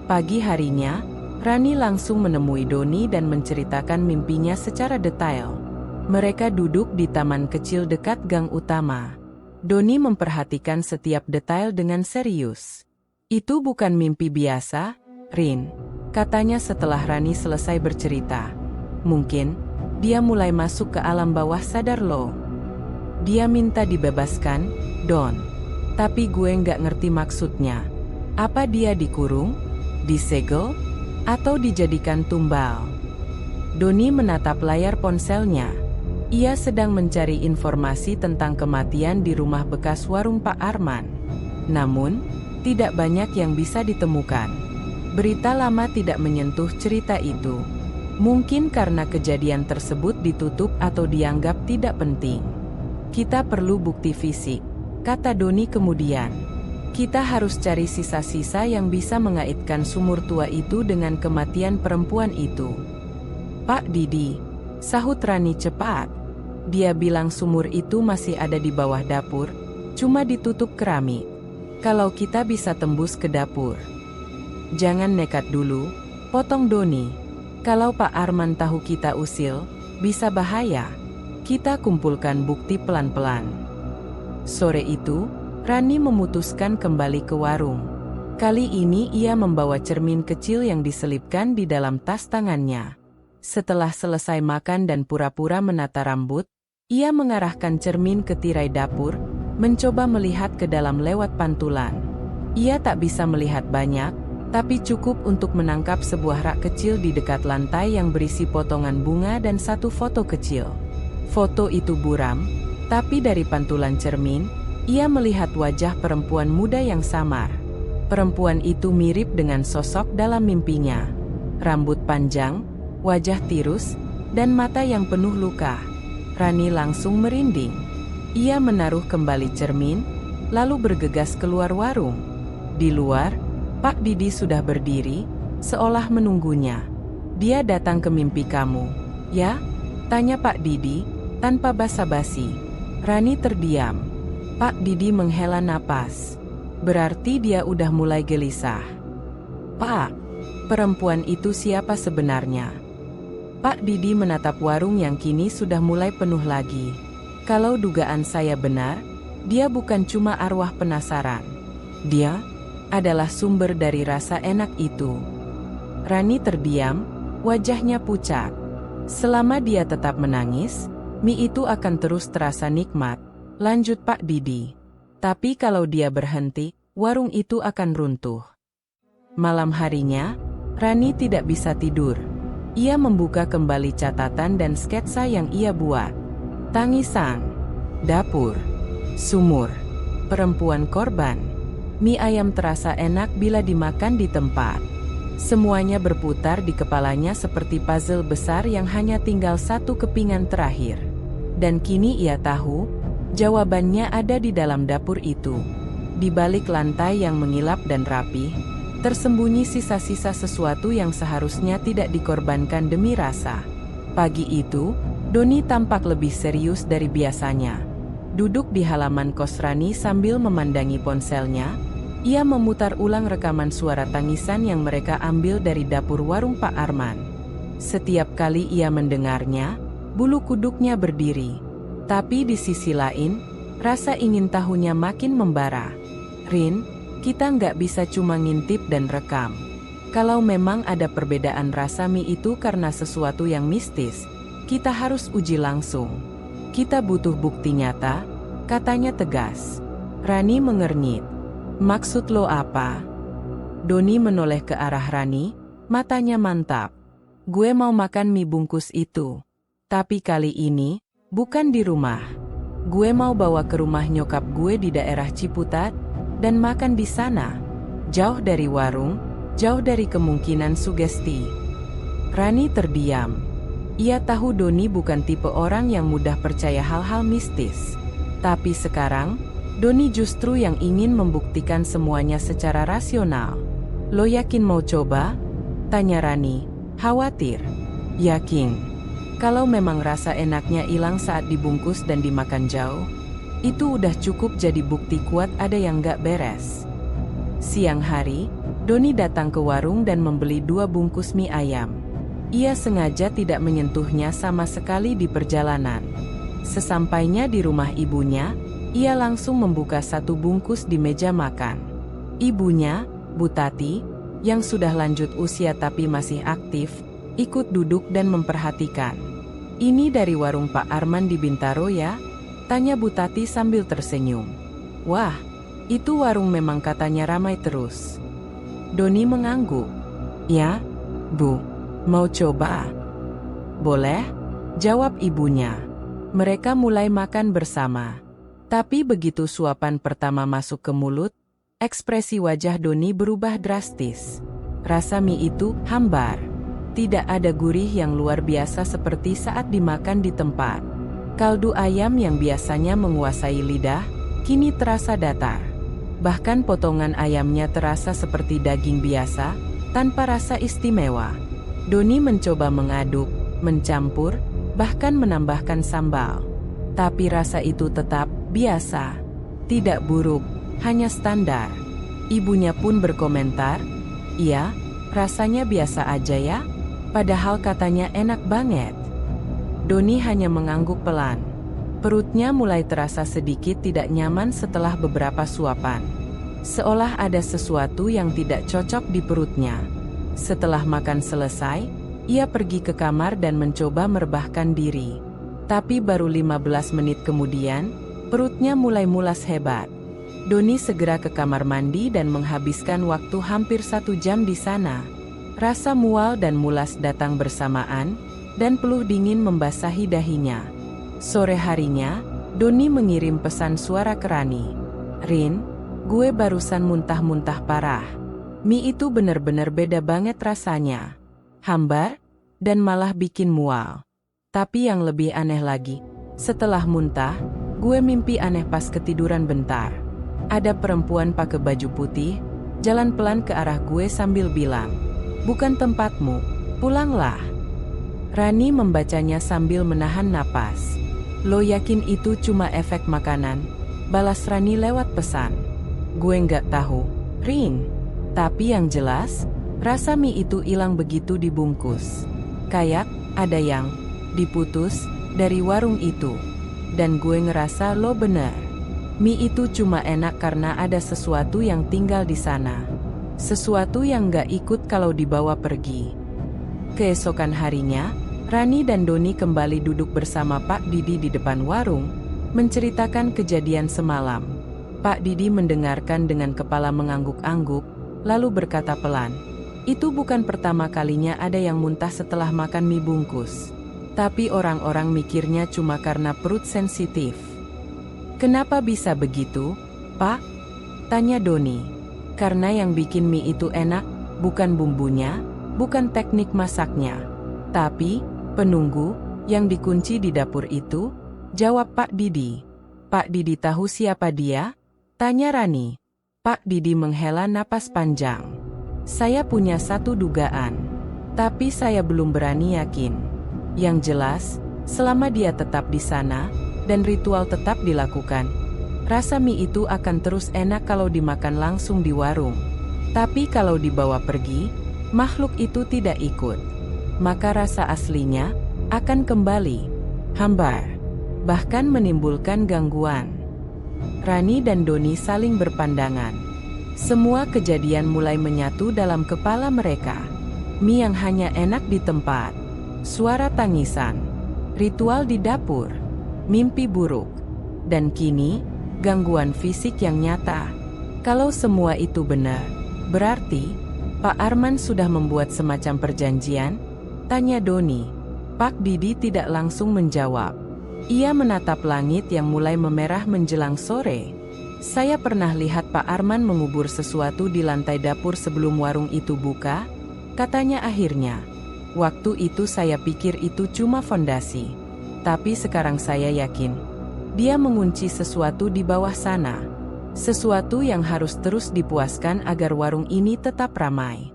Speaker 1: Pagi harinya, Rani langsung menemui Doni dan menceritakan mimpinya secara detail. Mereka duduk di taman kecil dekat gang utama. Doni memperhatikan setiap detail dengan serius. "Itu bukan mimpi biasa, Rin," katanya setelah Rani selesai bercerita. "Mungkin dia mulai masuk ke alam bawah sadar lo. Dia minta dibebaskan, Don. Tapi gue nggak ngerti maksudnya. Apa dia dikurung, disegel, atau dijadikan tumbal?" Doni menatap layar ponselnya. Ia sedang mencari informasi tentang kematian di rumah bekas warung Pak Arman. Namun, tidak banyak yang bisa ditemukan. Berita lama tidak menyentuh cerita itu. Mungkin karena kejadian tersebut ditutup atau dianggap tidak penting. "Kita perlu bukti fisik," kata Doni kemudian. "Kita harus cari sisa-sisa yang bisa mengaitkan sumur tua itu dengan kematian perempuan itu." "Pak Didi," sahut Rani cepat. "Dia bilang sumur itu masih ada di bawah dapur, cuma ditutup keramik. Kalau kita bisa tembus ke dapur." "Jangan nekat dulu," potong Doni. "Kalau Pak Arman tahu kita usil, bisa bahaya. Kita kumpulkan bukti pelan-pelan." Sore itu, Rani memutuskan kembali ke warung. Kali ini ia membawa cermin kecil yang diselipkan di dalam tas tangannya. Setelah selesai makan dan pura-pura menata rambut, ia mengarahkan cermin ke tirai dapur, mencoba melihat ke dalam lewat pantulan. Ia tak bisa melihat banyak, tapi cukup untuk menangkap sebuah rak kecil di dekat lantai yang berisi potongan bunga dan satu foto kecil. Foto itu buram, tapi dari pantulan cermin, ia melihat wajah perempuan muda yang samar. Perempuan itu mirip dengan sosok dalam mimpinya. Rambut panjang, wajah tirus, dan mata yang penuh luka. Rani langsung merinding. Ia menaruh kembali cermin, lalu bergegas keluar warung. Di luar, Pak Didi sudah berdiri, seolah menunggunya. "Dia datang ke mimpi kamu, ya?" tanya Pak Didi, tanpa basa-basi. Rani terdiam. Pak Didi menghela napas. Berarti dia udah mulai gelisah. "Pak, perempuan itu siapa sebenarnya?" Pak Didi menatap warung yang kini sudah mulai penuh lagi. "Kalau dugaan saya benar, dia bukan cuma arwah penasaran. Dia adalah sumber dari rasa enak itu." Rani terdiam, wajahnya pucat. Selama dia tetap menangis, mie itu akan terus terasa nikmat. Lanjut Pak Didi. Tapi kalau dia berhenti, warung itu akan runtuh. Malam harinya, Rani tidak bisa tidur. Ia membuka kembali catatan dan sketsa yang ia buat. Tangisan, dapur, sumur, perempuan korban. Mie ayam terasa enak bila dimakan di tempat. Semuanya berputar di kepalanya seperti puzzle besar yang hanya tinggal satu kepingan terakhir. Dan kini ia tahu, jawabannya ada di dalam dapur itu. Di balik lantai yang mengilap dan rapi, tersembunyi sisa-sisa sesuatu yang seharusnya tidak dikorbankan demi rasa. Pagi itu, Doni tampak lebih serius dari biasanya. Duduk di halaman kos Rani sambil memandangi ponselnya, ia memutar ulang rekaman suara tangisan yang mereka ambil dari dapur warung Pak Arman. Setiap kali ia mendengarnya, bulu kuduknya berdiri. Tapi di sisi lain, rasa ingin tahunya makin membara. "Rin, kita nggak bisa cuma ngintip dan rekam. Kalau memang ada perbedaan rasa mie itu karena sesuatu yang mistis, kita harus uji langsung. Kita butuh bukti nyata," katanya tegas. Rani mengernyit. "Maksud lo apa?" Doni menoleh ke arah Rani, matanya mantap. "Gue mau makan mie bungkus itu. Tapi kali ini, bukan di rumah. Gue mau bawa ke rumah nyokap gue di daerah Ciputat, dan makan di sana. Jauh dari warung, jauh dari kemungkinan sugesti." Rani terdiam. Ia tahu Doni bukan tipe orang yang mudah percaya hal-hal mistis. Tapi sekarang, Doni justru yang ingin membuktikan semuanya secara rasional. "Lo yakin mau coba?" tanya Rani, khawatir. "Yakin. Kalau memang rasa enaknya hilang saat dibungkus dan dimakan jauh, itu udah cukup jadi bukti kuat ada yang gak beres." Siang hari, Doni datang ke warung dan membeli 2 bungkus mie ayam. Ia sengaja tidak menyentuhnya sama sekali di perjalanan. Sesampainya di rumah ibunya, ia langsung membuka 1 bungkus di meja makan. Ibunya, Bu Tati, yang sudah lanjut usia tapi masih aktif, ikut duduk dan memperhatikan. "Ini dari warung Pak Arman di Bintaro ya?" tanya Bu Tati sambil tersenyum. "Wah, itu warung memang katanya ramai terus." Doni mengangguk. "Ya, Bu. Mau coba?" "Boleh," jawab ibunya. Mereka mulai makan bersama. Tapi begitu suapan pertama masuk ke mulut, ekspresi wajah Doni berubah drastis. Rasa mie itu hambar. Tidak ada gurih yang luar biasa seperti saat dimakan di tempat. Kaldu ayam yang biasanya menguasai lidah, kini terasa datar. Bahkan potongan ayamnya terasa seperti daging biasa, tanpa rasa istimewa. Doni mencoba mengaduk, mencampur, bahkan menambahkan sambal. Tapi rasa itu tetap biasa. Tidak buruk, hanya standar. Ibunya pun berkomentar, "Iya, rasanya biasa aja ya, padahal katanya enak banget." Doni hanya mengangguk pelan. Perutnya mulai terasa sedikit tidak nyaman setelah beberapa suapan. Seolah ada sesuatu yang tidak cocok di perutnya. Setelah makan selesai, ia pergi ke kamar dan mencoba merebahkan diri. Tapi baru 15 menit kemudian, perutnya mulai mulas hebat. Doni segera ke kamar mandi dan menghabiskan waktu hampir 1 jam di sana. Rasa mual dan mulas datang bersamaan, dan peluh dingin membasahi dahinya. Sore harinya, Doni mengirim pesan suara ke Rani. "Rin, gue barusan muntah-muntah parah. Mie itu bener-bener beda banget rasanya. Hambar, dan malah bikin mual. Tapi yang lebih aneh lagi, setelah muntah, gue mimpi aneh pas ketiduran bentar. Ada perempuan pakai baju putih, jalan pelan ke arah gue sambil bilang, 'Bukan tempatmu, pulanglah.'" Rani membacanya sambil menahan napas. "Lo yakin itu cuma efek makanan?" balas Rani lewat pesan. "Gue nggak tahu, Rin. Tapi yang jelas, rasa mie itu hilang begitu dibungkus. Kayak ada yang diputus dari warung itu. Dan gue ngerasa lo bener. Mie itu cuma enak karena ada sesuatu yang tinggal di sana. Sesuatu yang gak ikut kalau dibawa pergi." Keesokan harinya, Rani dan Doni kembali duduk bersama Pak Didi di depan warung, menceritakan kejadian semalam. Pak Didi mendengarkan dengan kepala mengangguk-angguk, lalu berkata pelan, "Itu bukan pertama kalinya ada yang muntah setelah makan mie bungkus. Tapi orang-orang mikirnya cuma karena perut sensitif." "Kenapa bisa begitu, Pak?" tanya Doni. "Karena yang bikin mie itu enak, bukan bumbunya, bukan teknik masaknya. Tapi, penunggu, yang dikunci di dapur itu," jawab Pak Didi. "Pak Didi tahu siapa dia?" tanya Rani. Pak Didi menghela napas panjang. "Saya punya satu dugaan, tapi saya belum berani yakin. Yang jelas, selama dia tetap di sana, dan ritual tetap dilakukan, rasa mie itu akan terus enak kalau dimakan langsung di warung. Tapi kalau dibawa pergi, makhluk itu tidak ikut. Maka rasa aslinya akan kembali, hambar, bahkan menimbulkan gangguan." Rani dan Doni saling berpandangan. Semua kejadian mulai menyatu dalam kepala mereka. Mie yang hanya enak di tempat, suara tangisan, ritual di dapur, mimpi buruk, dan kini, gangguan fisik yang nyata. Kalau semua itu benar, berarti Pak Arman sudah membuat semacam perjanjian? Tanya Doni. Pak Didi tidak langsung menjawab. Ia menatap langit yang mulai memerah menjelang sore. "Saya pernah lihat Pak Arman mengubur sesuatu di lantai dapur sebelum warung itu buka," katanya akhirnya. Waktu itu saya pikir itu cuma fondasi. Tapi sekarang saya yakin, dia mengunci sesuatu di bawah sana. Sesuatu yang harus terus dipuaskan agar warung ini tetap ramai.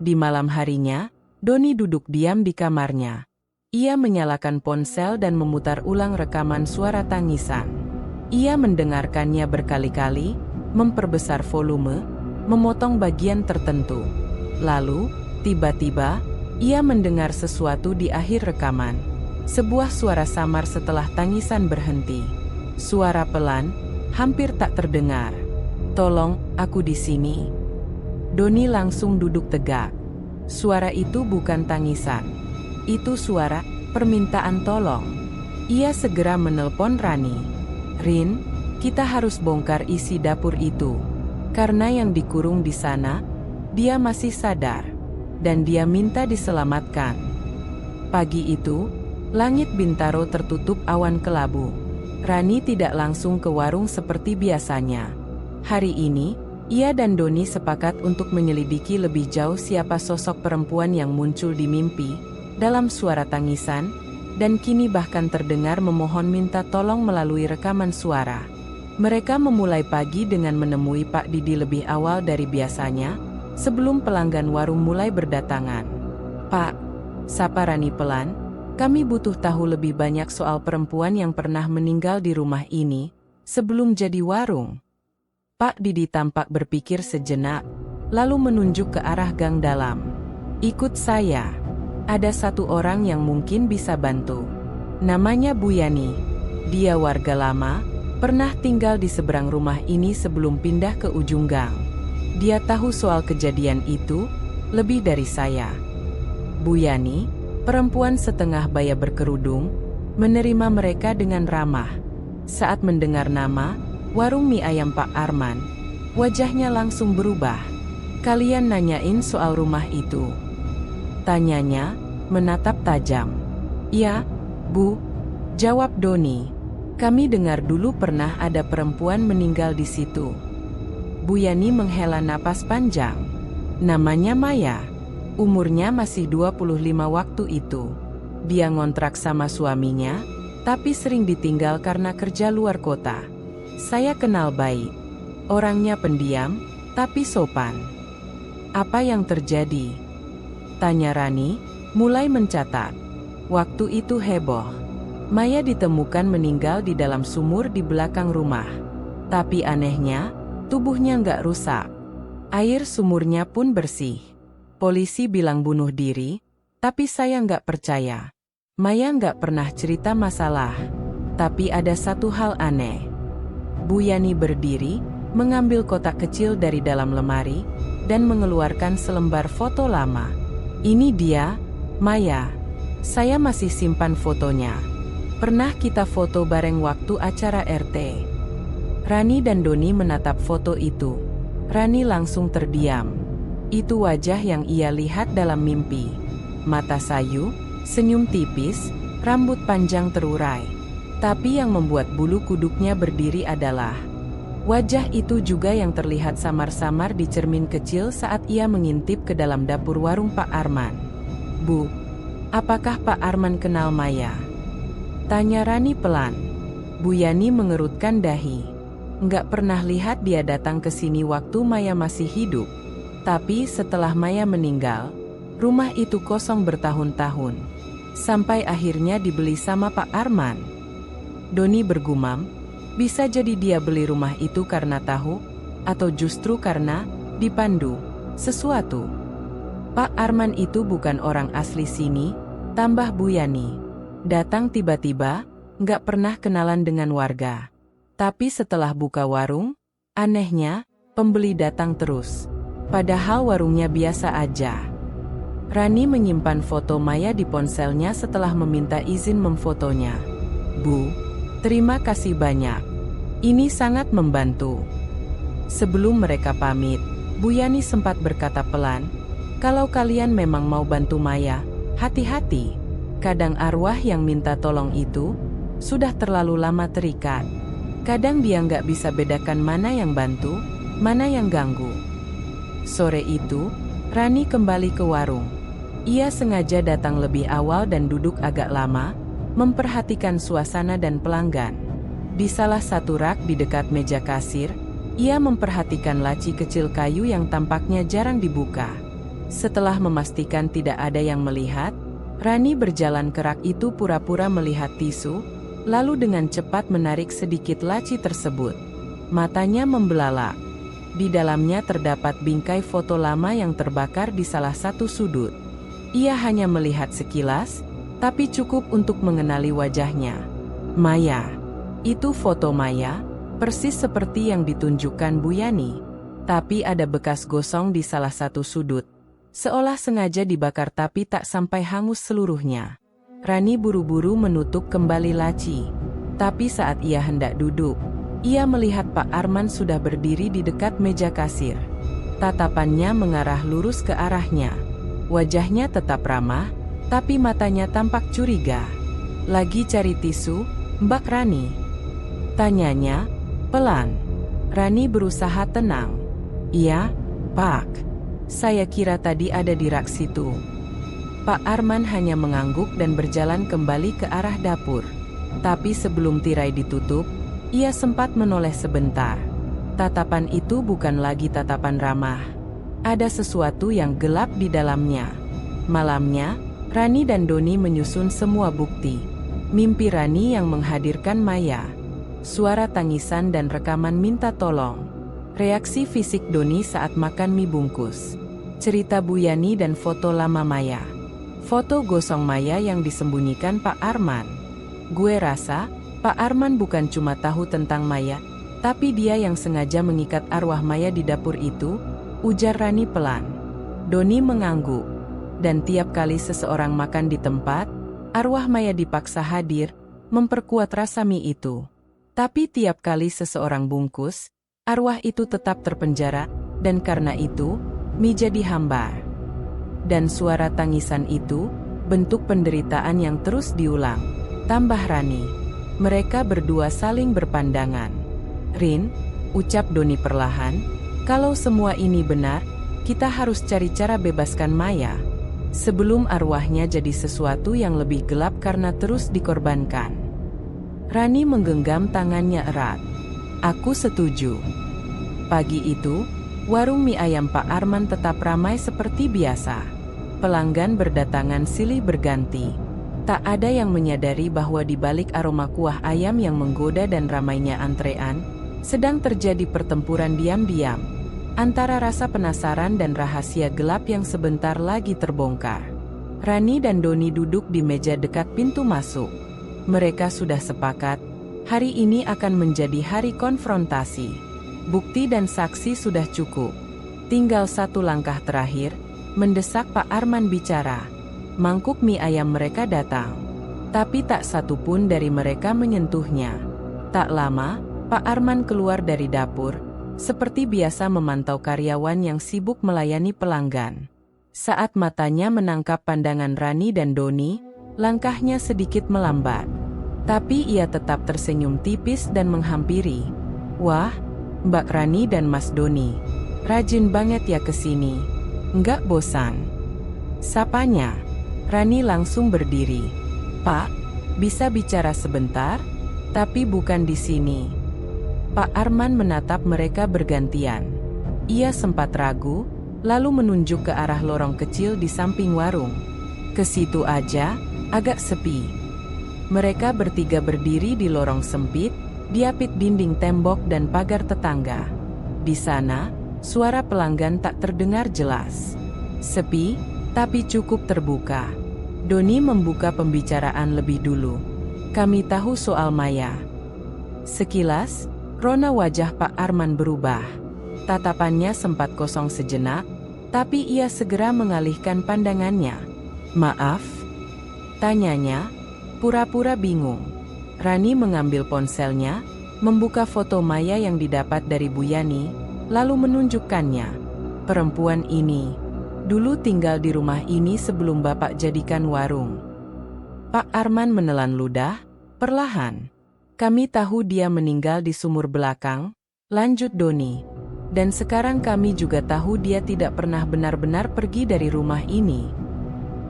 Speaker 1: Di malam harinya, Doni duduk diam di kamarnya. Ia menyalakan ponsel dan memutar ulang rekaman suara tangisan. Ia mendengarkannya berkali-kali, memperbesar volume, memotong bagian tertentu. Lalu, tiba-tiba, ia mendengar sesuatu di akhir rekaman. Sebuah suara samar setelah tangisan berhenti. Suara pelan, hampir tak terdengar. "Tolong, aku di sini." Doni langsung duduk tegak. Suara itu bukan tangisan. Itu suara permintaan tolong. Ia segera menelpon Rani. "Rin, kita harus bongkar isi dapur itu. Karena yang dikurung di sana, dia masih sadar. Dan dia minta diselamatkan." Pagi itu, langit Bintaro tertutup awan kelabu. Rani tidak langsung ke warung seperti biasanya. Hari ini, ia dan Doni sepakat untuk menyelidiki lebih jauh siapa sosok perempuan yang muncul di mimpi, dalam suara tangisan, dan kini bahkan terdengar memohon minta tolong melalui rekaman suara. Mereka memulai pagi dengan menemui Pak Didi lebih awal dari biasanya, sebelum pelanggan warung mulai berdatangan. "Pak," sapa Rani pelan, "kami butuh tahu lebih banyak soal perempuan yang pernah meninggal di rumah ini, sebelum jadi warung." Pak Didi tampak berpikir sejenak, lalu menunjuk ke arah gang dalam. "Ikut saya. Ada satu orang yang mungkin bisa bantu. Namanya Bu Yani. Dia warga lama, pernah tinggal di seberang rumah ini sebelum pindah ke ujung gang. Dia tahu soal kejadian itu, lebih dari saya." Bu Yani, perempuan setengah baya berkerudung, menerima mereka dengan ramah. Saat mendengar nama, warung mie ayam Pak Arman, wajahnya langsung berubah. "Kalian nanyain soal rumah itu?" tanyanya, menatap tajam. "Ya, Bu," jawab Doni. "Kami dengar dulu pernah ada perempuan meninggal di situ." Bu Yani menghela napas panjang. "Namanya Maya. Umurnya masih 25 waktu itu. Dia ngontrak sama suaminya, tapi sering ditinggal karena kerja luar kota. Saya kenal baik. Orangnya pendiam, tapi sopan." "Apa yang terjadi?" tanya Rani, mulai mencatat. "Waktu itu heboh. Maya ditemukan meninggal di dalam sumur di belakang rumah. Tapi anehnya, tubuhnya nggak rusak. Air sumurnya pun bersih. Polisi bilang bunuh diri, tapi saya nggak percaya. Maya nggak pernah cerita masalah. Tapi ada satu hal aneh." Bu Yani berdiri, mengambil kotak kecil dari dalam lemari, dan mengeluarkan selembar foto lama. "Ini dia, Maya. Saya masih simpan fotonya. Pernah kita foto bareng waktu acara RT." Rani dan Doni menatap foto itu. Rani langsung terdiam. Itu wajah yang ia lihat dalam mimpi. Mata sayu, senyum tipis, rambut panjang terurai. Tapi yang membuat bulu kuduknya berdiri adalah wajah itu juga yang terlihat samar-samar di cermin kecil saat ia mengintip ke dalam dapur warung Pak Arman. "Bu, apakah Pak Arman kenal Maya?" tanya Rani pelan. Bu Yani mengerutkan dahi. "Nggak pernah lihat dia datang ke sini waktu Maya masih hidup. Tapi setelah Maya meninggal, rumah itu kosong bertahun-tahun. Sampai akhirnya dibeli sama Pak Arman." Doni bergumam, bisa jadi dia beli rumah itu karena tahu, atau justru karena dipandu sesuatu. "Pak Arman itu bukan orang asli sini," tambah Bu Yani. "Datang tiba-tiba, nggak pernah kenalan dengan warga. Tapi setelah buka warung, anehnya, pembeli datang terus. Padahal warungnya biasa aja." Rani menyimpan foto Maya di ponselnya setelah meminta izin memfotonya. "Bu, terima kasih banyak. Ini sangat membantu." Sebelum mereka pamit, Bu Yani sempat berkata pelan, "Kalau kalian memang mau bantu Maya, hati-hati. Kadang arwah yang minta tolong itu sudah terlalu lama terikat. Kadang dia nggak bisa bedakan mana yang bantu, mana yang ganggu." Sore itu, Rani kembali ke warung. Ia sengaja datang lebih awal dan duduk agak lama, memperhatikan suasana dan pelanggan. Di salah satu rak di dekat meja kasir, ia memperhatikan laci kecil kayu yang tampaknya jarang dibuka. Setelah memastikan tidak ada yang melihat, Rani berjalan ke rak itu pura-pura melihat tisu, lalu dengan cepat menarik sedikit laci tersebut. Matanya membelalak. Di dalamnya terdapat bingkai foto lama yang terbakar di salah satu sudut. Ia hanya melihat sekilas, tapi cukup untuk mengenali wajahnya. Maya. Itu foto Maya, persis seperti yang ditunjukkan Bu Yani. Tapi ada bekas gosong di salah satu sudut. Seolah sengaja dibakar tapi tak sampai hangus seluruhnya. Rani buru-buru menutup kembali laci. Tapi saat ia hendak duduk, ia melihat Pak Arman sudah berdiri di dekat meja kasir. Tatapannya mengarah lurus ke arahnya. Wajahnya tetap ramah, tapi matanya tampak curiga. "Lagi cari tisu, Mbak Rani?" tanyanya, pelan. Rani berusaha tenang. "Iya, Pak. Saya kira tadi ada di rak situ." Pak Arman hanya mengangguk dan berjalan kembali ke arah dapur. Tapi sebelum tirai ditutup, ia sempat menoleh sebentar. Tatapan itu bukan lagi tatapan ramah. Ada sesuatu yang gelap di dalamnya. Malamnya, Rani dan Doni menyusun semua bukti. Mimpi Rani yang menghadirkan Maya. Suara tangisan dan rekaman minta tolong. Reaksi fisik Doni saat makan mie bungkus. Cerita Bu Yani dan foto lama Maya. Foto gosong Maya yang disembunyikan Pak Arman. "Gue rasa, Pak Arman bukan cuma tahu tentang Maya, tapi dia yang sengaja mengikat arwah Maya di dapur itu," ujar Rani pelan. Doni mengangguk. Dan tiap kali seseorang makan di tempat, arwah Maya dipaksa hadir, memperkuat rasa mie itu. Tapi tiap kali seseorang bungkus, arwah itu tetap terpenjara, dan karena itu, mie jadi hambar. Dan suara tangisan itu, bentuk penderitaan yang terus diulang. Tambah Rani. Mereka berdua saling berpandangan. "Rin," ucap Doni perlahan, "kalau semua ini benar, kita harus cari cara bebaskan Maya. Sebelum arwahnya jadi sesuatu yang lebih gelap karena terus dikorbankan." Rani menggenggam tangannya erat. "Aku setuju." Pagi itu, warung mie ayam Pak Arman tetap ramai seperti biasa. Pelanggan berdatangan silih berganti. Tak ada yang menyadari bahwa di balik aroma kuah ayam yang menggoda dan ramainya antrean, sedang terjadi pertempuran diam-diam antara rasa penasaran dan rahasia gelap yang sebentar lagi terbongkar. Rani dan Doni duduk di meja dekat pintu masuk. Mereka sudah sepakat, hari ini akan menjadi hari konfrontasi. Bukti dan saksi sudah cukup. Tinggal satu langkah terakhir, mendesak Pak Arman bicara. Mangkuk mie ayam mereka datang. Tapi tak satu pun dari mereka menyentuhnya. Tak lama, Pak Arman keluar dari dapur, seperti biasa memantau karyawan yang sibuk melayani pelanggan. Saat matanya menangkap pandangan Rani dan Doni, langkahnya sedikit melambat. Tapi ia tetap tersenyum tipis dan menghampiri. "Wah, Mbak Rani dan Mas Doni, rajin banget ya kesini. Nggak bosan?" sapanya. Rani langsung berdiri. "Pak, bisa bicara sebentar? Tapi bukan di sini." Pak Arman menatap mereka bergantian. Ia sempat ragu, lalu menunjuk ke arah lorong kecil di samping warung. "Ke situ aja, agak sepi." Mereka bertiga berdiri di lorong sempit, diapit dinding tembok dan pagar tetangga. Di sana, suara pelanggan tak terdengar jelas. Sepi, tapi cukup terbuka. Doni membuka pembicaraan lebih dulu. "Kami tahu soal Maya." Sekilas, rona wajah Pak Arman berubah. Tatapannya sempat kosong sejenak, tapi ia segera mengalihkan pandangannya. "Maaf?" tanyanya, pura-pura bingung. Rani mengambil ponselnya, membuka foto Maya yang didapat dari Bu Yani, lalu menunjukkannya. "Perempuan ini dulu tinggal di rumah ini sebelum Bapak jadikan warung." Pak Arman menelan ludah, perlahan. "Kami tahu dia meninggal di sumur belakang," lanjut Doni. "Dan sekarang kami juga tahu dia tidak pernah benar-benar pergi dari rumah ini."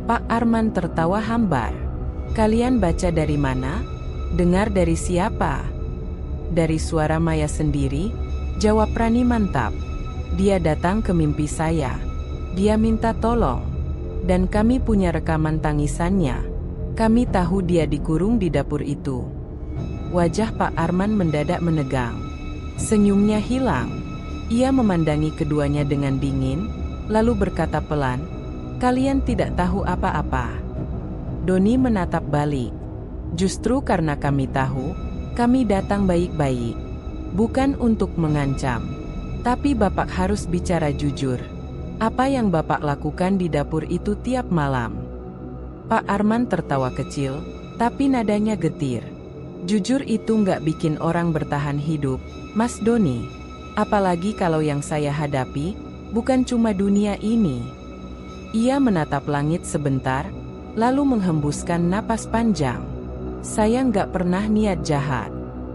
Speaker 1: Pak Arman tertawa hambar. Kalian baca dari mana? Dengar dari siapa? Dari suara Maya sendiri, jawab Rani mantap. Dia datang ke mimpi saya. Dia minta tolong. Dan kami punya rekaman tangisannya. Kami tahu dia dikurung di dapur itu. Wajah Pak Arman mendadak menegang. Senyumnya hilang. Ia memandangi keduanya dengan dingin, lalu berkata pelan, "Kalian tidak tahu apa-apa." Doni menatap balik. "Justru karena kami tahu, kami datang baik-baik. Bukan untuk mengancam. Tapi Bapak harus bicara jujur. Apa yang Bapak lakukan di dapur itu tiap malam?" Pak Arman tertawa kecil, tapi nadanya getir. "Jujur itu nggak bikin orang bertahan hidup, Mas Doni. Apalagi kalau yang saya hadapi, bukan cuma dunia ini." Ia menatap langit sebentar, lalu menghembuskan napas panjang. "Saya nggak pernah niat jahat.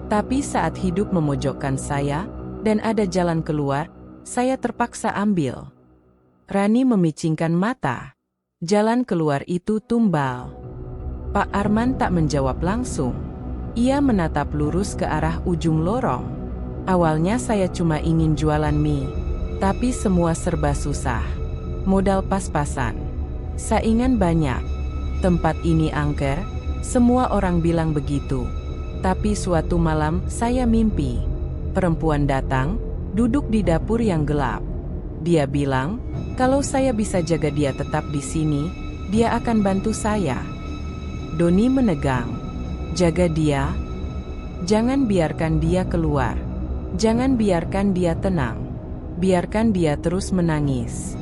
Speaker 1: Tapi saat hidup memojokkan saya, dan ada jalan keluar, saya terpaksa ambil." Rani memicingkan mata. Jalan keluar itu tumbal. Pak Arman tak menjawab langsung. Ia menatap lurus ke arah ujung lorong. "Awalnya saya cuma ingin jualan mie, tapi semua serba susah. Modal pas-pasan. Saingan banyak. Tempat ini angker, semua orang bilang begitu. Tapi suatu malam saya mimpi. Perempuan datang, duduk di dapur yang gelap. Dia bilang, kalau saya bisa jaga dia tetap di sini, dia akan bantu saya." Doni menegang. "Jaga dia? Jangan biarkan dia keluar. Jangan biarkan dia tenang. Biarkan dia terus menangis."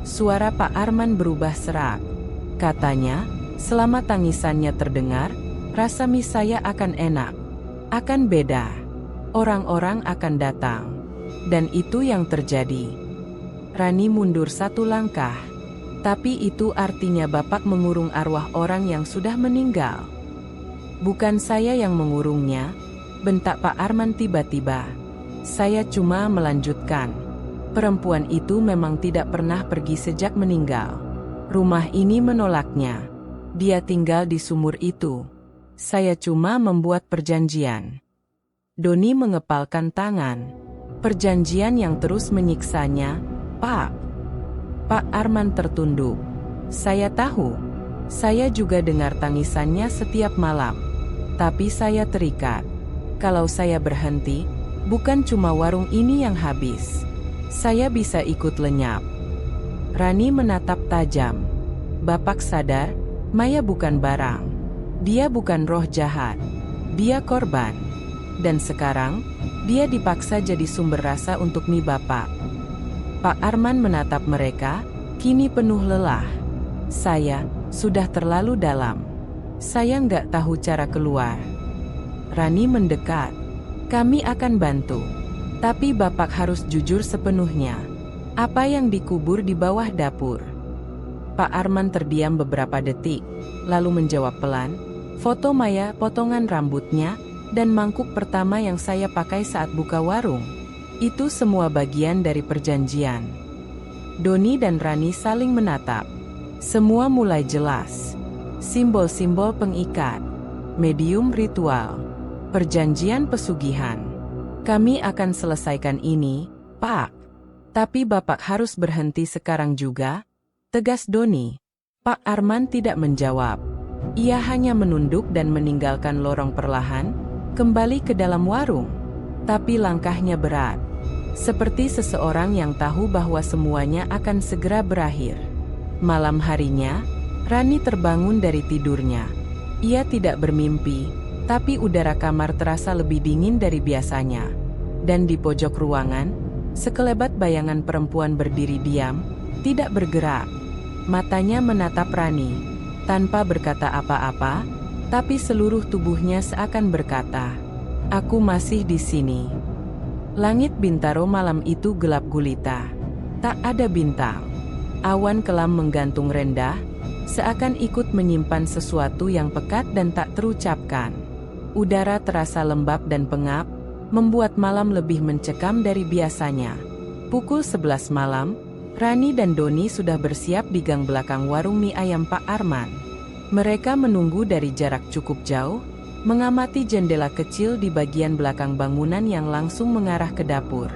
Speaker 1: Suara Pak Arman berubah serak. Katanya, selama tangisannya terdengar, rasa mie saya akan enak. Akan beda. Orang-orang akan datang. Dan itu yang terjadi. Rani mundur satu langkah. "Tapi itu artinya Bapak mengurung arwah orang yang sudah meninggal." "Bukan saya yang mengurungnya," bentak Pak Arman tiba-tiba. "Saya cuma melanjutkan. Perempuan itu memang tidak pernah pergi sejak meninggal. Rumah ini menolaknya. Dia tinggal di sumur itu. Saya cuma membuat perjanjian." Doni mengepalkan tangan. "Perjanjian yang terus menyiksanya, Pak." Pak Arman tertunduk. "Saya tahu. Saya juga dengar tangisannya setiap malam. Tapi saya terikat. Kalau saya berhenti, bukan cuma warung ini yang habis. Saya bisa ikut lenyap." Rani menatap tajam. "Bapak sadar, Maya bukan barang. Dia bukan roh jahat. Dia korban. Dan sekarang, dia dipaksa jadi sumber rasa untuk mie Bapak." Pak Arman menatap mereka, kini penuh lelah. "Saya sudah terlalu dalam. Saya nggak tahu cara keluar." Rani mendekat. "Kami akan bantu. Tapi Bapak harus jujur sepenuhnya. Apa yang dikubur di bawah dapur?" Pak Arman terdiam beberapa detik, lalu menjawab pelan, "Foto Maya, potongan rambutnya, dan mangkuk pertama yang saya pakai saat buka warung. Itu semua bagian dari perjanjian." Doni dan Rani saling menatap. Semua mulai jelas. Simbol-simbol pengikat. Medium ritual. Perjanjian pesugihan. "Kami akan selesaikan ini, Pak. Tapi Bapak harus berhenti sekarang juga," tegas Doni. Pak Arman tidak menjawab. Ia hanya menunduk dan meninggalkan lorong perlahan, kembali ke dalam warung. Tapi langkahnya berat. Seperti seseorang yang tahu bahwa semuanya akan segera berakhir. Malam harinya, Rani terbangun dari tidurnya. Ia tidak bermimpi, tapi udara kamar terasa lebih dingin dari biasanya. Dan di pojok ruangan, sekelebat bayangan perempuan berdiri diam, tidak bergerak. Matanya menatap Rani, tanpa berkata apa-apa, tapi seluruh tubuhnya seakan berkata, "Aku masih di sini." Langit Bintaro malam itu gelap gulita. Tak ada bintang. Awan kelam menggantung rendah, seakan ikut menyimpan sesuatu yang pekat dan tak terucapkan. Udara terasa lembab dan pengap, membuat malam lebih mencekam dari biasanya. Pukul 11 malam, Rani dan Doni sudah bersiap di gang belakang warung mie ayam Pak Arman. Mereka menunggu dari jarak cukup jauh, mengamati jendela kecil di bagian belakang bangunan yang langsung mengarah ke dapur.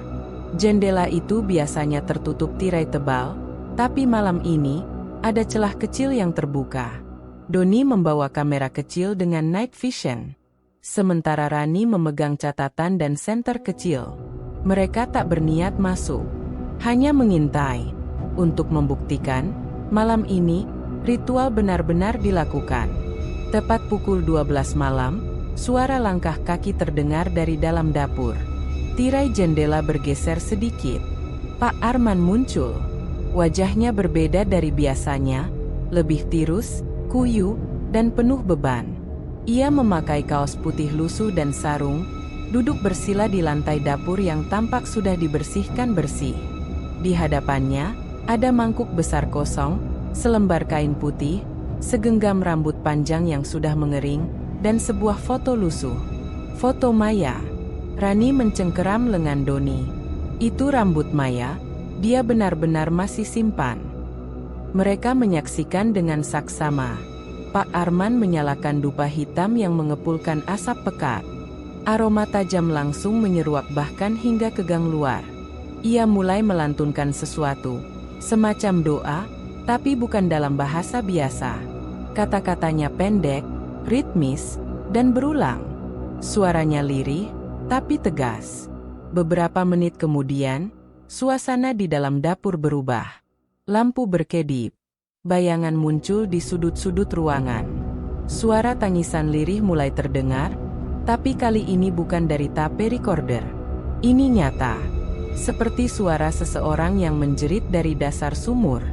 Speaker 1: Jendela itu biasanya tertutup tirai tebal, tapi malam ini ada celah kecil yang terbuka. Doni membawa kamera kecil dengan night vision, sementara Rani memegang catatan dan senter kecil. Mereka tak berniat masuk, hanya mengintai. Untuk membuktikan, malam ini, ritual benar-benar dilakukan. Tepat pukul 12 malam, suara langkah kaki terdengar dari dalam dapur. Tirai jendela bergeser sedikit. Pak Arman muncul. Wajahnya berbeda dari biasanya, lebih tirus, kuyu, dan penuh beban. Ia memakai kaos putih lusuh dan sarung, duduk bersila di lantai dapur yang tampak sudah dibersihkan bersih. Di hadapannya, ada mangkuk besar kosong, selembar kain putih, segenggam rambut panjang yang sudah mengering, dan sebuah foto lusuh. Foto Maya. Rani mencengkeram lengan Doni. Itu rambut Maya, dia benar-benar masih simpan. Mereka menyaksikan dengan saksama. Pak Arman menyalakan dupa hitam yang mengepulkan asap pekat. Aroma tajam langsung menyeruak bahkan hingga ke gang luar. Ia mulai melantunkan sesuatu, semacam doa, tapi bukan dalam bahasa biasa. Kata-katanya pendek, ritmis, dan berulang. Suaranya lirih, tapi tegas. Beberapa menit kemudian, suasana di dalam dapur berubah. Lampu berkedip. Bayangan muncul di sudut-sudut ruangan. Suara tangisan lirih mulai terdengar, tapi kali ini bukan dari tape recorder. Ini nyata, seperti suara seseorang yang menjerit dari dasar sumur.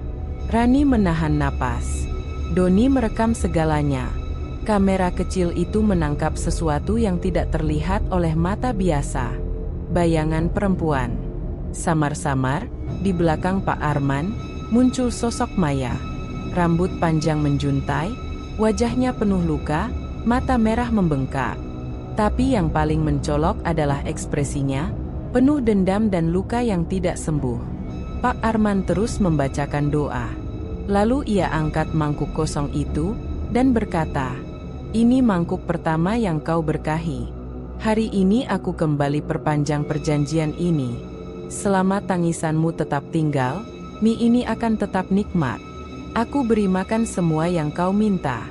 Speaker 1: Rani menahan napas. Doni merekam segalanya. Kamera kecil itu menangkap sesuatu yang tidak terlihat oleh mata biasa. Bayangan perempuan. Samar-samar, di belakang Pak Arman, muncul sosok Maya. Rambut panjang menjuntai, wajahnya penuh luka, mata merah membengkak. Tapi yang paling mencolok adalah ekspresinya, penuh dendam dan luka yang tidak sembuh. Pak Arman terus membacakan doa. Lalu ia angkat mangkuk kosong itu, dan berkata, "Ini mangkuk pertama yang kau berkahi. Hari ini aku kembali perpanjang perjanjian ini. Selama tangisanmu tetap tinggal, mie ini akan tetap nikmat. Aku beri makan semua yang kau minta.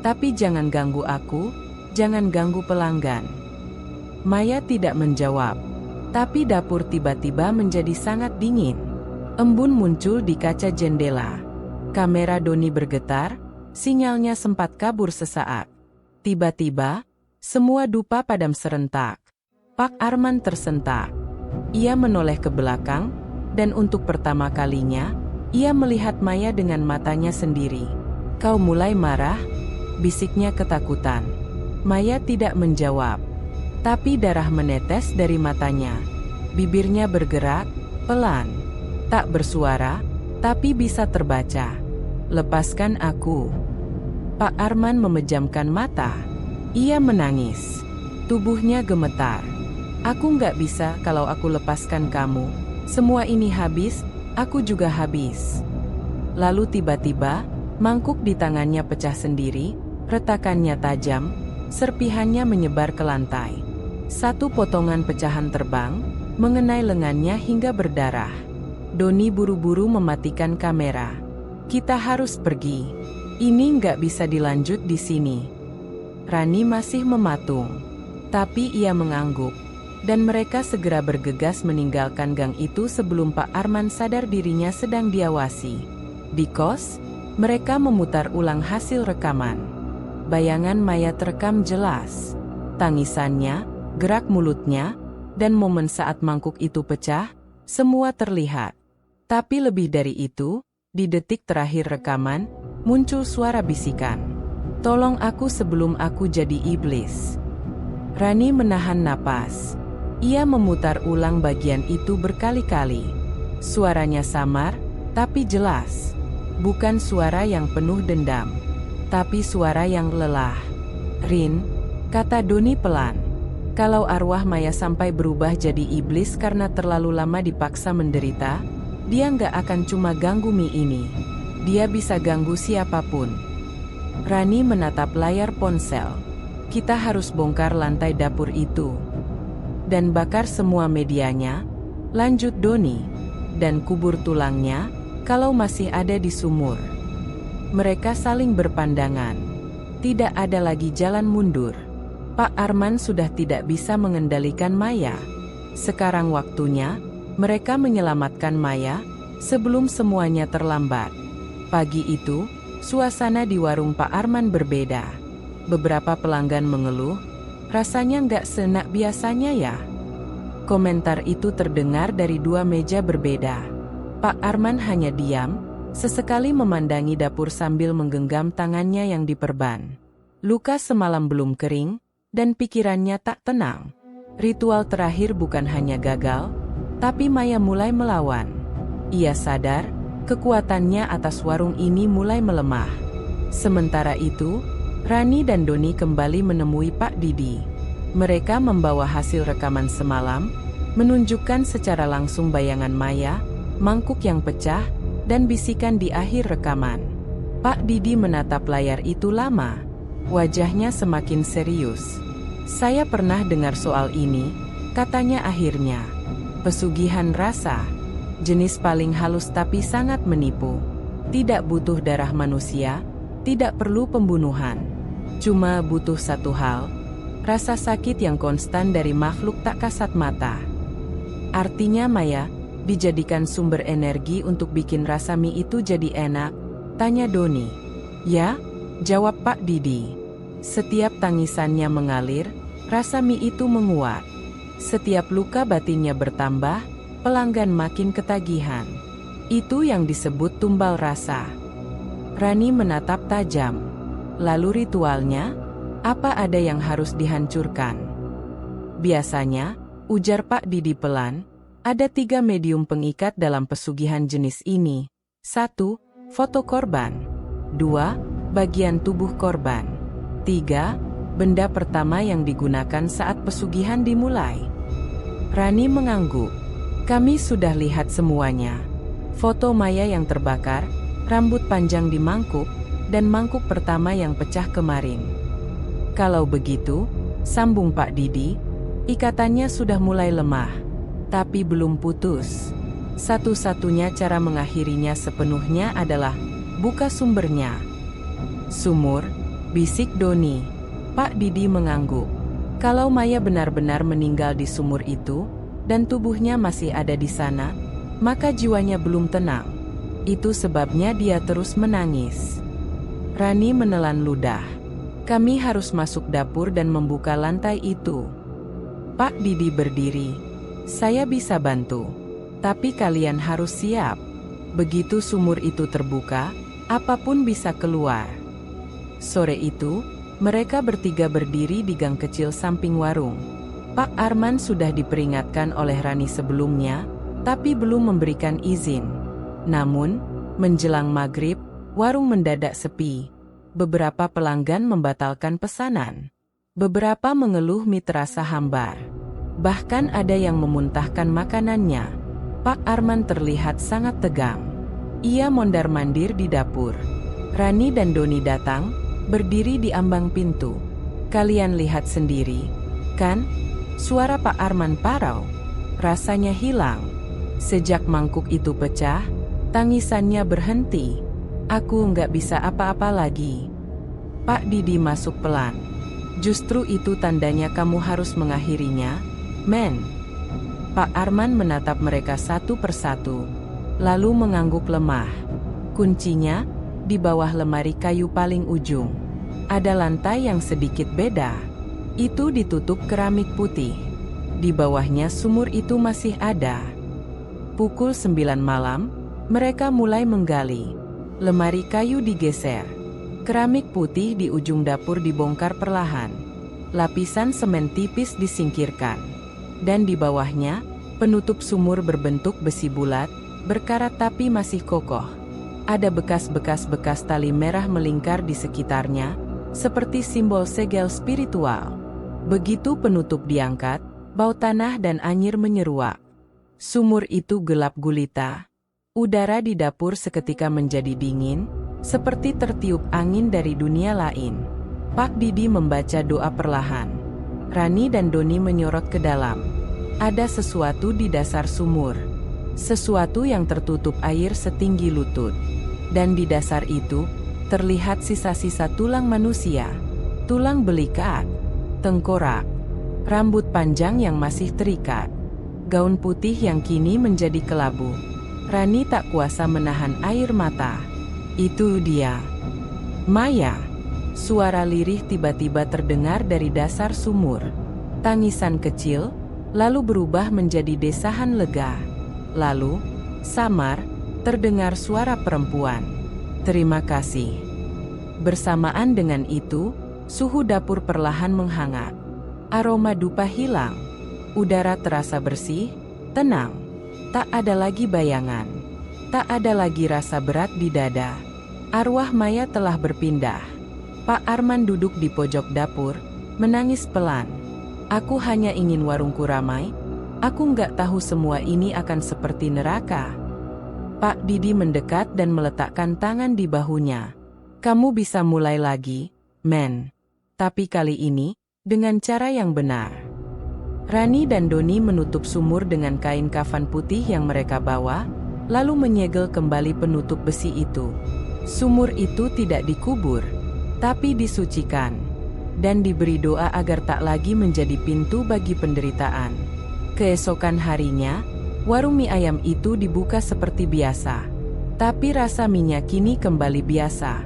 Speaker 1: Tapi jangan ganggu aku, jangan ganggu pelanggan." Maya tidak menjawab. Tapi dapur tiba-tiba menjadi sangat dingin. Embun muncul di kaca jendela. Kamera Doni bergetar, sinyalnya sempat kabur sesaat. Tiba-tiba, semua dupa padam serentak. Pak Arman tersentak. Ia menoleh ke belakang, dan untuk pertama kalinya, ia melihat Maya dengan matanya sendiri. "Kau mulai marah?" bisiknya ketakutan. Maya tidak menjawab. Tapi darah menetes dari matanya. Bibirnya bergerak, pelan. Tak bersuara, tapi bisa terbaca. "Lepaskan aku." Pak Arman memejamkan mata. Ia menangis. Tubuhnya gemetar. "Aku nggak bisa kalau aku lepaskan kamu. Semua ini habis, aku juga habis." Lalu tiba-tiba, mangkuk di tangannya pecah sendiri, retakannya tajam, serpihannya menyebar ke lantai. Satu potongan pecahan terbang, mengenai lengannya hingga berdarah. Doni buru-buru mematikan kamera. "Kita harus pergi. Ini nggak bisa dilanjut di sini." Rani masih mematung. Tapi ia mengangguk. Dan mereka segera bergegas meninggalkan gang itu sebelum Pak Arman sadar dirinya sedang diawasi. Di kos, mereka memutar ulang hasil rekaman. Bayangan Maya terekam jelas. Tangisannya, gerak mulutnya, dan momen saat mangkuk itu pecah, semua terlihat. Tapi lebih dari itu, di detik terakhir rekaman, muncul suara bisikan. "Tolong aku sebelum aku jadi iblis." Rani menahan napas. Ia memutar ulang bagian itu berkali-kali. Suaranya samar, tapi jelas. Bukan suara yang penuh dendam, tapi suara yang lelah. "Rin," kata Doni pelan. "Kalau arwah Maya sampai berubah jadi iblis karena terlalu lama dipaksa menderita, Dia nggak akan cuma ganggu Mi ini. Dia bisa ganggu siapapun. Rani menatap layar ponsel. Kita harus bongkar lantai dapur itu. Dan bakar semua medianya, lanjut Doni. Dan kubur tulangnya, kalau masih ada di sumur. Mereka saling berpandangan. Tidak ada lagi jalan mundur. Pak Arman sudah tidak bisa mengendalikan Maya. Sekarang waktunya, mereka menyelamatkan Maya, sebelum semuanya terlambat. Pagi itu, suasana di warung Pak Arman berbeda. Beberapa pelanggan mengeluh, rasanya nggak seenak biasanya ya. Komentar itu terdengar dari dua meja berbeda. Pak Arman hanya diam, sesekali memandangi dapur sambil menggenggam tangannya yang diperban. Luka semalam belum kering, dan pikirannya tak tenang. Ritual terakhir bukan hanya gagal, tapi Maya mulai melawan. Ia sadar, kekuatannya atas warung ini mulai melemah. Sementara itu, Rani dan Doni kembali menemui Pak Didi. Mereka membawa hasil rekaman semalam, menunjukkan secara langsung bayangan Maya, mangkuk yang pecah, dan bisikan di akhir rekaman. Pak Didi menatap layar itu lama. Wajahnya semakin serius. Saya pernah dengar soal ini, katanya akhirnya. Pesugihan rasa. Jenis paling halus tapi sangat menipu. Tidak butuh darah manusia, tidak perlu pembunuhan. Cuma butuh satu hal, rasa sakit yang konstan dari makhluk tak kasat mata. Artinya Maya, dijadikan sumber energi untuk bikin rasa mie itu jadi enak? Tanya Doni. Ya, jawab Pak Didi. Setiap tangisannya mengalir, rasa mie itu menguat. Setiap luka batinnya bertambah, pelanggan makin ketagihan. Itu yang disebut tumbal rasa. Rani menatap tajam. Lalu ritualnya, apa ada yang harus dihancurkan? Biasanya, ujar Pak Didi pelan, ada 3 medium pengikat dalam pesugihan jenis ini. 1. Foto korban. 2. Bagian tubuh korban. 3. Benda pertama yang digunakan saat pesugihan dimulai. Rani mengangguk. Kami sudah lihat semuanya. Foto Maya yang terbakar, rambut panjang di mangkuk, dan mangkuk pertama yang pecah kemarin. Kalau begitu, sambung Pak Didi, ikatannya sudah mulai lemah, tapi belum putus. Satu-satunya cara mengakhirinya sepenuhnya adalah buka sumbernya. Sumur, bisik Doni. Pak Didi mengangguk. Kalau Maya benar-benar meninggal di sumur itu, dan tubuhnya masih ada di sana, maka jiwanya belum tenang. Itu sebabnya dia terus menangis. Rani menelan ludah. Kami harus masuk dapur dan membuka lantai itu. Pak Didi berdiri. Saya bisa bantu. Tapi kalian harus siap. Begitu sumur itu terbuka, apapun bisa keluar. Sore itu, mereka bertiga berdiri di gang kecil samping warung. Pak Arman sudah diperingatkan oleh Rani sebelumnya, tapi belum memberikan izin. Namun, menjelang maghrib, warung mendadak sepi. Beberapa pelanggan membatalkan pesanan. Beberapa mengeluh mie terasa hambar. Bahkan ada yang memuntahkan makanannya. Pak Arman terlihat sangat tegang. Ia mondar-mandir di dapur. Rani dan Doni datang, berdiri di ambang pintu. Kalian lihat sendiri, kan? Suara Pak Arman parau. Rasanya hilang. Sejak mangkuk itu pecah, tangisannya berhenti. Aku nggak bisa apa-apa lagi. Pak Didi masuk pelan. Justru itu tandanya kamu harus mengakhirinya, men. Pak Arman menatap mereka satu persatu, lalu mengangguk lemah. Kuncinya di bawah lemari kayu paling ujung. Ada lantai yang sedikit beda. Itu ditutup keramik putih. Di bawahnya sumur itu masih ada. Pukul 9 malam, mereka mulai menggali. Lemari kayu digeser. Keramik putih di ujung dapur dibongkar perlahan. Lapisan semen tipis disingkirkan. Dan di bawahnya, penutup sumur berbentuk besi bulat, berkarat tapi masih kokoh. Ada bekas tali merah melingkar di sekitarnya, seperti simbol segel spiritual. Begitu penutup diangkat, bau tanah dan anyir menyeruak. Sumur itu gelap gulita. Udara di dapur seketika menjadi dingin, seperti tertiup angin dari dunia lain. Pak Didi membaca doa perlahan. Rani dan Doni menyorot ke dalam. Ada sesuatu di dasar sumur. Sesuatu yang tertutup air setinggi lutut. Dan di dasar itu, terlihat sisa-sisa tulang manusia. Tulang belikat, tengkorak, rambut panjang yang masih terikat, gaun putih yang kini menjadi kelabu. Rani tak kuasa menahan air mata. Itu dia. Maya. Suara lirih tiba-tiba terdengar dari dasar sumur. Tangisan kecil, lalu berubah menjadi desahan lega. Lalu, samar, terdengar suara perempuan. Terima kasih. Bersamaan dengan itu, suhu dapur perlahan menghangat. Aroma dupa hilang. Udara terasa bersih, tenang. Tak ada lagi bayangan. Tak ada lagi rasa berat di dada. Arwah Maya telah berpindah. Pak Arman duduk di pojok dapur, menangis pelan. Aku hanya ingin warungku ramai. Aku nggak tahu semua ini akan seperti neraka. Pak Didi mendekat dan meletakkan tangan di bahunya. Kamu bisa mulai lagi, men. Tapi kali ini, dengan cara yang benar. Rani dan Doni menutup sumur dengan kain kafan putih yang mereka bawa, lalu menyegel kembali penutup besi itu. Sumur itu tidak dikubur, tapi disucikan, dan diberi doa agar tak lagi menjadi pintu bagi penderitaan. Keesokan harinya, warung mie ayam itu dibuka seperti biasa. Tapi rasa minyak kini kembali biasa.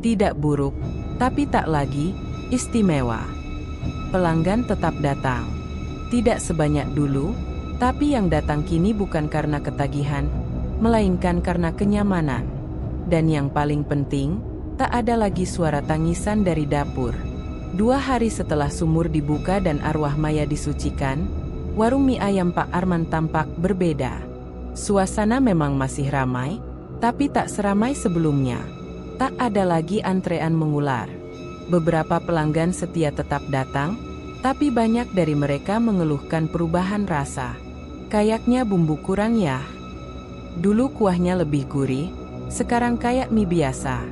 Speaker 1: Tidak buruk, tapi tak lagi istimewa. Pelanggan tetap datang. Tidak sebanyak dulu, tapi yang datang kini bukan karena ketagihan, melainkan karena kenyamanan. Dan yang paling penting, tak ada lagi suara tangisan dari dapur. 2 hari setelah sumur dibuka dan arwah Maya disucikan, warung mie ayam Pak Arman tampak berbeda. Suasana memang masih ramai, tapi tak seramai sebelumnya. Tak ada lagi antrean mengular. Beberapa pelanggan setia tetap datang, tapi banyak dari mereka mengeluhkan perubahan rasa. Kayaknya bumbu kurang ya. Dulu kuahnya lebih gurih, sekarang kayak mie biasa.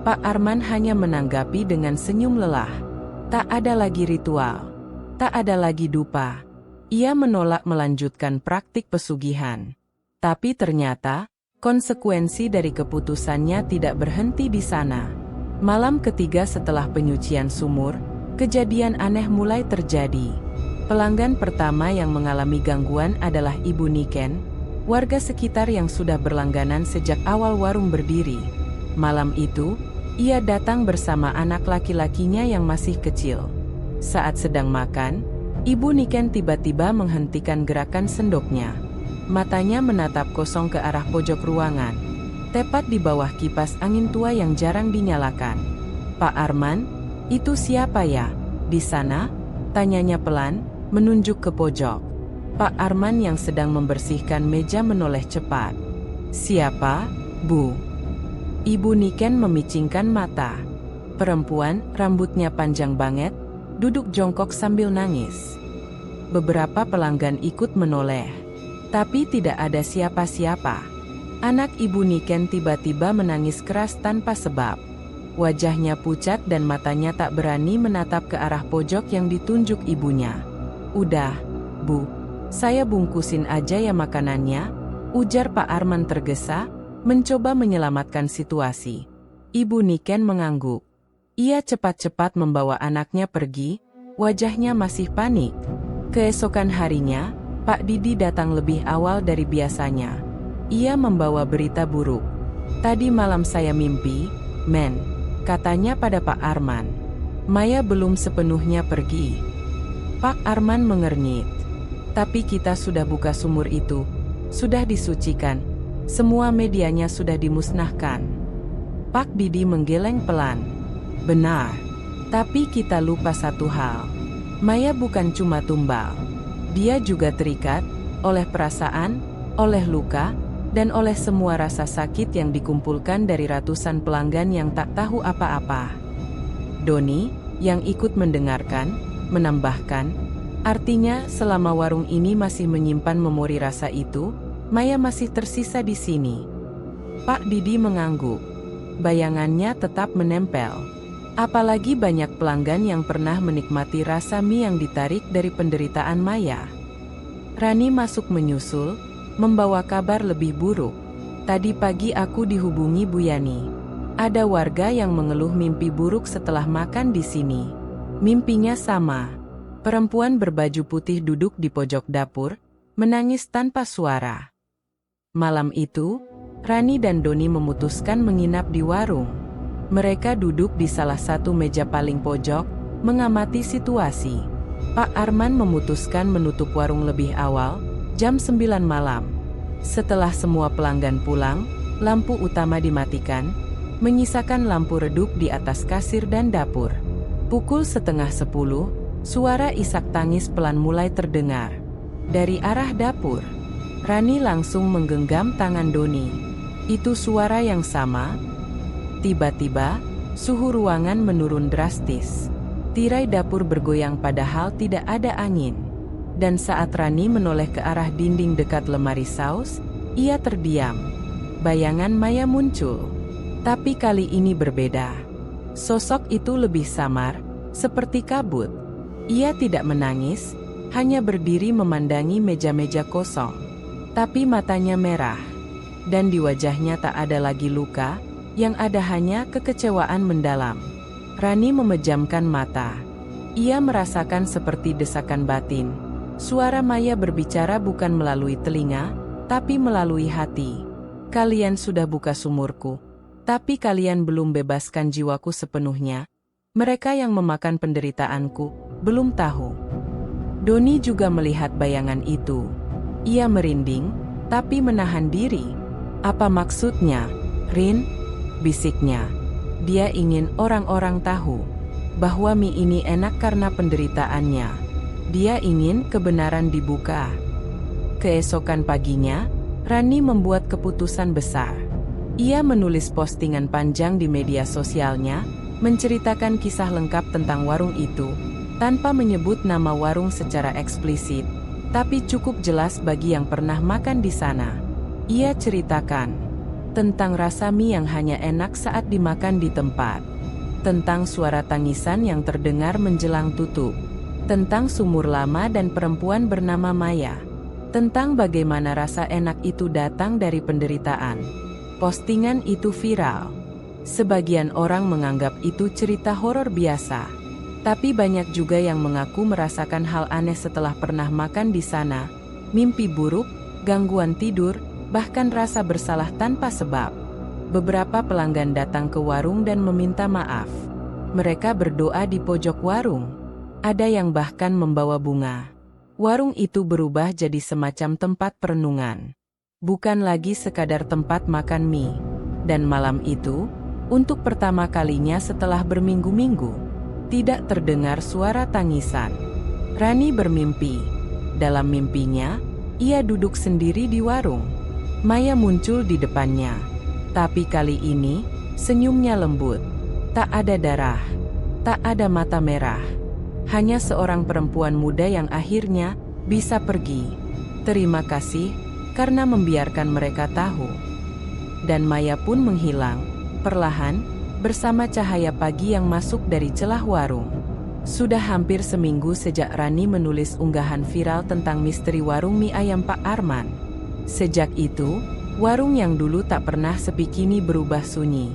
Speaker 1: Pak Arman hanya menanggapi dengan senyum lelah. Tak ada lagi ritual. Tak ada lagi dupa. Ia menolak melanjutkan praktik pesugihan. Tapi ternyata, konsekuensi dari keputusannya tidak berhenti di sana. Malam ketiga setelah penyucian sumur, kejadian aneh mulai terjadi. Pelanggan pertama yang mengalami gangguan adalah Ibu Niken, warga sekitar yang sudah berlangganan sejak awal warung berdiri. Malam itu, ia datang bersama anak laki-lakinya yang masih kecil. Saat sedang makan, Ibu Niken tiba-tiba menghentikan gerakan sendoknya. Matanya menatap kosong ke arah pojok ruangan, tepat di bawah kipas angin tua yang jarang dinyalakan. Pak Arman, itu siapa ya? Di sana? Tanyanya pelan, menunjuk ke pojok. Pak Arman yang sedang membersihkan meja menoleh cepat. Siapa, Bu? Ibu Niken memicingkan mata. Perempuan, rambutnya panjang banget, duduk jongkok sambil nangis. Beberapa pelanggan ikut menoleh. Tapi tidak ada siapa-siapa. Anak Ibu Niken tiba-tiba menangis keras tanpa sebab. Wajahnya pucat dan matanya tak berani menatap ke arah pojok yang ditunjuk ibunya. Udah, Bu. Saya bungkusin aja ya makanannya, ujar Pak Arman tergesa, mencoba menyelamatkan situasi. Ibu Niken mengangguk. Ia cepat-cepat membawa anaknya pergi, wajahnya masih panik. Keesokan harinya, Pak Didi datang lebih awal dari biasanya. Ia membawa berita buruk. Tadi malam saya mimpi, men, katanya pada Pak Arman. Maya belum sepenuhnya pergi. Pak Arman mengernyit. Tapi kita sudah buka sumur itu, sudah disucikan. Semua medianya sudah dimusnahkan. Pak Didi menggeleng pelan. Benar. Tapi kita lupa satu hal. Maya bukan cuma tumbal. Dia juga terikat oleh perasaan, oleh luka, dan oleh semua rasa sakit yang dikumpulkan dari ratusan pelanggan yang tak tahu apa-apa. Doni, yang ikut mendengarkan, menambahkan, artinya selama warung ini masih menyimpan memori rasa itu, Maya masih tersisa di sini. Pak Didi mengangguk. Bayangannya tetap menempel. Apalagi banyak pelanggan yang pernah menikmati rasa mie yang ditarik dari penderitaan Maya. Rani masuk menyusul, membawa kabar lebih buruk. Tadi pagi aku dihubungi Bu Yani. Ada warga yang mengeluh mimpi buruk setelah makan di sini. Mimpinya sama. Perempuan berbaju putih duduk di pojok dapur, menangis tanpa suara. Malam itu, Rani dan Doni memutuskan menginap di warung. Mereka duduk di salah satu meja paling pojok, mengamati situasi. Pak Arman memutuskan menutup warung lebih awal, jam 9 malam. Setelah semua pelanggan pulang, lampu utama dimatikan, menyisakan lampu redup di atas kasir dan dapur. Pukul 9:30, suara isak tangis pelan mulai terdengar. Dari arah dapur, Rani langsung menggenggam tangan Doni. Itu suara yang sama. Tiba-tiba, suhu ruangan menurun drastis. Tirai dapur bergoyang padahal tidak ada angin. Dan saat Rani menoleh ke arah dinding dekat lemari saus, ia terdiam. Bayangan Maya muncul. Tapi kali ini berbeda. Sosok itu lebih samar, seperti kabut. Ia tidak menangis, hanya berdiri memandangi meja-meja kosong. Tapi matanya merah. Dan di wajahnya tak ada lagi luka, yang ada hanya kekecewaan mendalam. Rani memejamkan mata. Ia merasakan seperti desakan batin. Suara Maya berbicara bukan melalui telinga, tapi melalui hati. Kalian sudah buka sumurku, tapi kalian belum bebaskan jiwaku sepenuhnya. Mereka yang memakan penderitaanku, belum tahu. Doni juga melihat bayangan itu. Ia merinding, tapi menahan diri. Apa maksudnya, Rin? Bisiknya. Dia ingin orang-orang tahu bahwa mie ini enak karena penderitaannya. Dia ingin kebenaran dibuka. Keesokan paginya, Rani membuat keputusan besar. Ia menulis postingan panjang di media sosialnya, menceritakan kisah lengkap tentang warung itu, tanpa menyebut nama warung secara eksplisit, tapi cukup jelas bagi yang pernah makan di sana. Ia ceritakan tentang rasa mie yang hanya enak saat dimakan di tempat, tentang suara tangisan yang terdengar menjelang tutup, tentang sumur lama dan perempuan bernama Maya, tentang bagaimana rasa enak itu datang dari penderitaan. Postingan itu viral. Sebagian orang menganggap itu cerita horor biasa. Tapi banyak juga yang mengaku merasakan hal aneh setelah pernah makan di sana. Mimpi buruk, gangguan tidur, bahkan rasa bersalah tanpa sebab. Beberapa pelanggan datang ke warung dan meminta maaf. Mereka berdoa di pojok warung. Ada yang bahkan membawa bunga. Warung itu berubah jadi semacam tempat perenungan. Bukan lagi sekadar tempat makan mie. Dan malam itu, untuk pertama kalinya setelah berminggu-minggu, tidak terdengar suara tangisan. Rani bermimpi. Dalam mimpinya, ia duduk sendiri di warung. Maya muncul di depannya. Tapi kali ini, senyumnya lembut. Tak ada darah. Tak ada mata merah. Hanya seorang perempuan muda yang akhirnya bisa pergi. Terima kasih, karena membiarkan mereka tahu. Dan Maya pun menghilang, perlahan, bersama cahaya pagi yang masuk dari celah warung. Sudah hampir seminggu sejak Rani menulis unggahan viral tentang misteri warung mie ayam Pak Arman. Sejak itu, warung yang dulu tak pernah sepi kini berubah sunyi.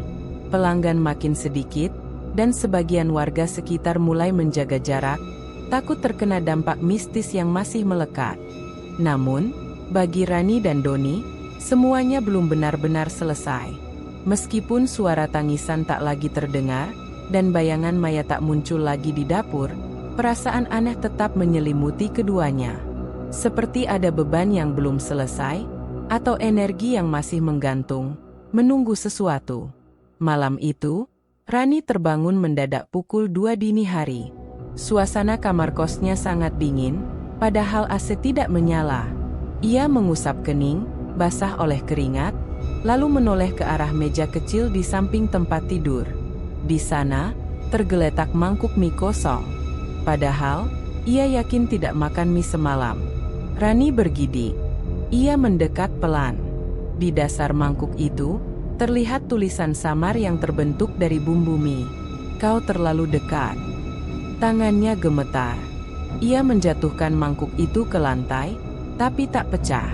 Speaker 1: Pelanggan makin sedikit, dan sebagian warga sekitar mulai menjaga jarak, takut terkena dampak mistis yang masih melekat. Namun, bagi Rani dan Doni, semuanya belum benar-benar selesai. Meskipun suara tangisan tak lagi terdengar, dan bayangan Maya tak muncul lagi di dapur, perasaan aneh tetap menyelimuti keduanya. Seperti ada beban yang belum selesai, atau energi yang masih menggantung, menunggu sesuatu. Malam itu, Rani terbangun mendadak pukul 2 dini hari. Suasana kamar kosnya sangat dingin, padahal AC tidak menyala. Ia mengusap kening, basah oleh keringat, lalu menoleh ke arah meja kecil di samping tempat tidur. Di sana, tergeletak mangkuk mie kosong. Padahal, ia yakin tidak makan mie semalam. Rani bergidik. Ia mendekat pelan. Di dasar mangkuk itu, terlihat tulisan samar yang terbentuk dari bumbu mie. Kau terlalu dekat. Tangannya gemetar. Ia menjatuhkan mangkuk itu ke lantai, tapi tak pecah.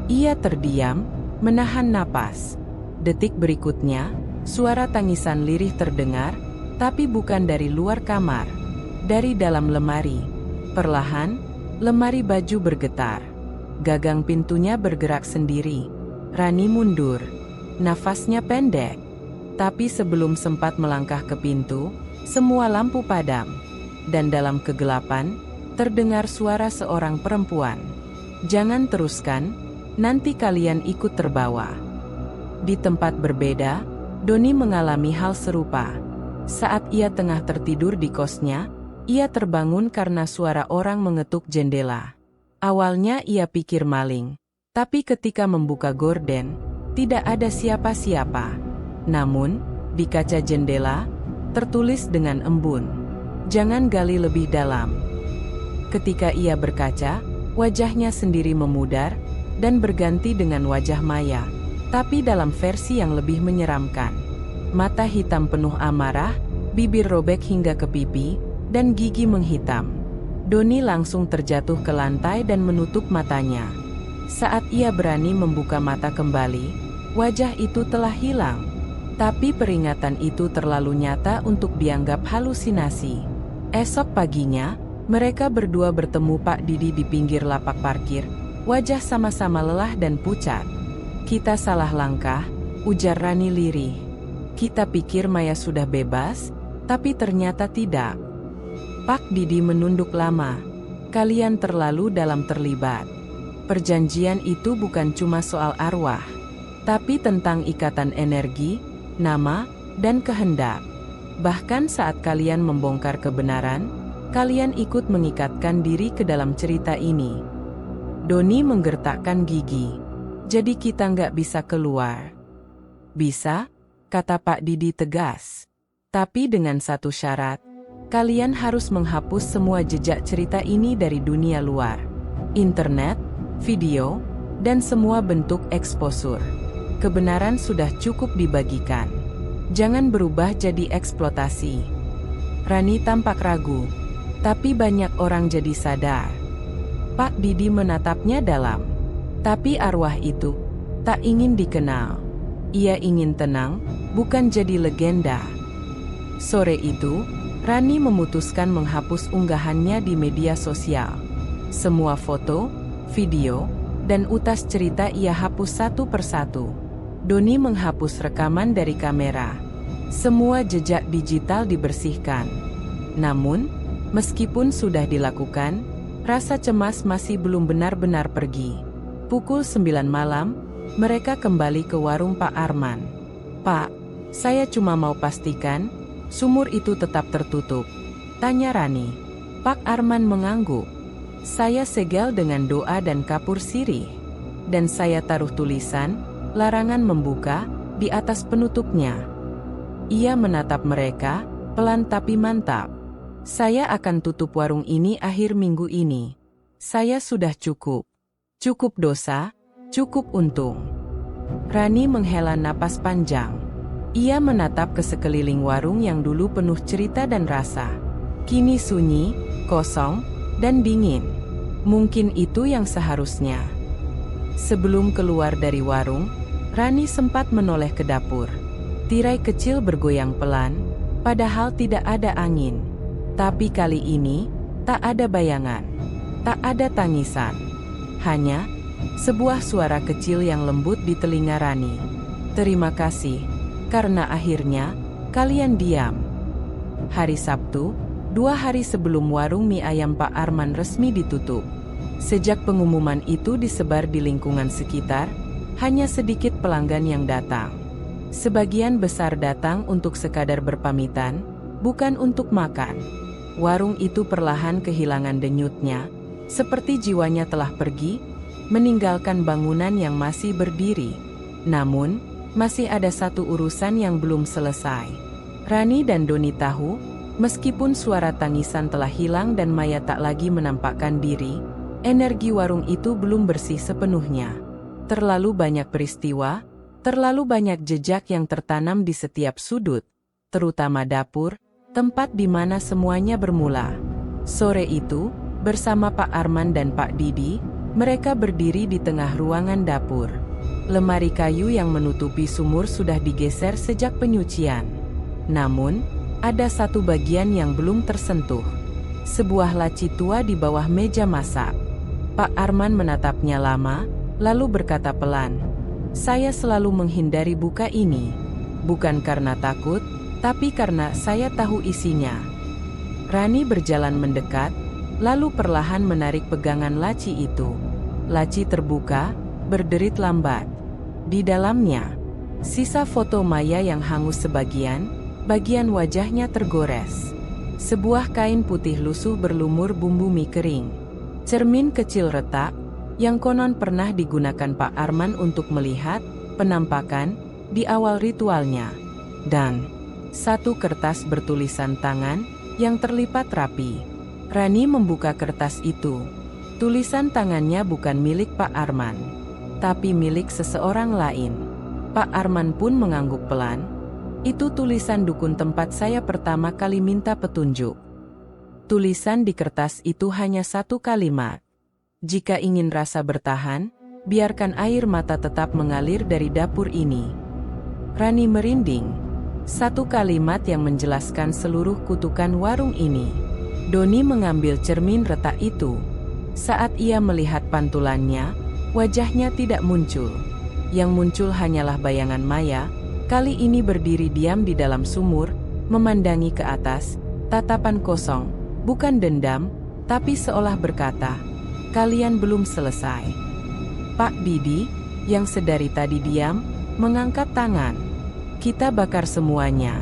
Speaker 1: Ia terdiam, menahan napas. Detik berikutnya, suara tangisan lirih terdengar, tapi bukan dari luar kamar. Dari dalam lemari. Perlahan, lemari baju bergetar. Gagang pintunya bergerak sendiri. Rani mundur. Nafasnya pendek. Tapi sebelum sempat melangkah ke pintu, semua lampu padam. Dan dalam kegelapan, terdengar suara seorang perempuan. Jangan teruskan, nanti kalian ikut terbawa. Di tempat berbeda, Doni mengalami hal serupa. Saat ia tengah tertidur di kosnya, ia terbangun karena suara orang mengetuk jendela. Awalnya ia pikir maling. Tapi ketika membuka gorden, tidak ada siapa-siapa. Namun, di kaca jendela, tertulis dengan embun, "Jangan gali lebih dalam." Ketika ia berkaca, wajahnya sendiri memudar, dan berganti dengan wajah Maya, tapi dalam versi yang lebih menyeramkan. Mata hitam penuh amarah, bibir robek hingga ke pipi, dan gigi menghitam. Doni langsung terjatuh ke lantai dan menutup matanya. Saat ia berani membuka mata kembali, wajah itu telah hilang. Tapi peringatan itu terlalu nyata untuk dianggap halusinasi. Esok paginya, mereka berdua bertemu Pak Didi di pinggir lapak parkir, wajah sama-sama lelah dan pucat. "Kita salah langkah," ujar Rani lirih. "Kita pikir Maya sudah bebas, tapi ternyata tidak." Pak Didi menunduk lama. "Kalian terlalu dalam terlibat. Perjanjian itu bukan cuma soal arwah, tapi tentang ikatan energi, nama, dan kehendak. Bahkan saat kalian membongkar kebenaran, kalian ikut mengikatkan diri ke dalam cerita ini." Doni menggertakkan gigi. "Jadi kita nggak bisa keluar?" "Bisa," kata Pak Didi tegas. "Tapi dengan satu syarat. Kalian harus menghapus semua jejak cerita ini dari dunia luar. Internet, video, dan semua bentuk eksposur. Kebenaran sudah cukup dibagikan. Jangan berubah jadi eksploitasi." Rani tampak ragu, tapi banyak orang jadi sadar. Pak Didi menatapnya dalam. "Tapi arwah itu tak ingin dikenal. Ia ingin tenang, bukan jadi legenda." Sore itu, Rani memutuskan menghapus unggahannya di media sosial. Semua foto, video, dan utas cerita ia hapus satu persatu. Doni menghapus rekaman dari kamera. Semua jejak digital dibersihkan. Namun, meskipun sudah dilakukan, rasa cemas masih belum benar-benar pergi. Pukul 9 malam, mereka kembali ke warung Pak Arman. "Pak, saya cuma mau pastikan, sumur itu tetap tertutup?" tanya Rani. Pak Arman mengangguk. "Saya segel dengan doa dan kapur sirih. Dan saya taruh tulisan, 'Larangan membuka,' di atas penutupnya." Ia menatap mereka, pelan tapi mantap. "Saya akan tutup warung ini akhir minggu ini. Saya sudah cukup. Cukup dosa, cukup untung." Rani menghela napas panjang. Ia menatap ke sekeliling warung yang dulu penuh cerita dan rasa. Kini sunyi, kosong, dan dingin. Mungkin itu yang seharusnya. Sebelum keluar dari warung, Rani sempat menoleh ke dapur. Tirai kecil bergoyang pelan, padahal tidak ada angin. Tapi kali ini, tak ada bayangan. Tak ada tangisan. Hanya sebuah suara kecil yang lembut di telinga Rani. "Terima kasih, karena akhirnya kalian diam." Hari Sabtu, 2 hari sebelum warung mie ayam Pak Arman resmi ditutup. Sejak pengumuman itu disebar di lingkungan sekitar, hanya sedikit pelanggan yang datang. Sebagian besar datang untuk sekadar berpamitan, bukan untuk makan. Warung itu perlahan kehilangan denyutnya, seperti jiwanya telah pergi, meninggalkan bangunan yang masih berdiri. Namun, masih ada satu urusan yang belum selesai. Rani dan Doni tahu, meskipun suara tangisan telah hilang dan Maya tak lagi menampakkan diri, Energi warung itu belum bersih sepenuhnya. Terlalu banyak peristiwa, terlalu banyak jejak yang tertanam di setiap sudut, terutama dapur, tempat di mana semuanya bermula. Sore itu, bersama Pak Arman dan Pak Didi, mereka berdiri di tengah ruangan dapur. Lemari kayu yang menutupi sumur sudah digeser sejak penyucian. Namun, ada satu bagian yang belum tersentuh. Sebuah laci tua di bawah meja masak. Pak Arman menatapnya lama, lalu berkata pelan, "Saya selalu menghindari buka ini. Bukan karena takut, tapi karena saya tahu isinya." Rani berjalan mendekat, lalu perlahan menarik pegangan laci itu. Laci terbuka, berderit lambat. Di dalamnya, sisa foto Maya yang hangus sebagian, bagian wajahnya tergores. Sebuah kain putih lusuh berlumur bumbu mie kering. Cermin kecil retak, yang konon pernah digunakan Pak Arman untuk melihat penampakan di awal ritualnya. Dan satu kertas bertulisan tangan yang terlipat rapi. Rani membuka kertas itu. Tulisan tangannya bukan milik Pak Arman, tapi milik seseorang lain. Pak Arman pun mengangguk pelan. "Itu tulisan dukun tempat saya pertama kali minta petunjuk." Tulisan di kertas itu hanya satu kalimat. "Jika ingin rasa bertahan, biarkan air mata tetap mengalir dari dapur ini." Rani merinding. Satu kalimat yang menjelaskan seluruh kutukan warung ini. Doni mengambil cermin retak itu. Saat ia melihat pantulannya, wajahnya tidak muncul. Yang muncul hanyalah bayangan Maya, kali ini berdiri diam di dalam sumur, memandangi ke atas, tatapan kosong. Bukan dendam, tapi seolah berkata, "Kalian belum selesai." Pak Didi, yang sedari tadi diam, mengangkat tangan. "Kita bakar semuanya."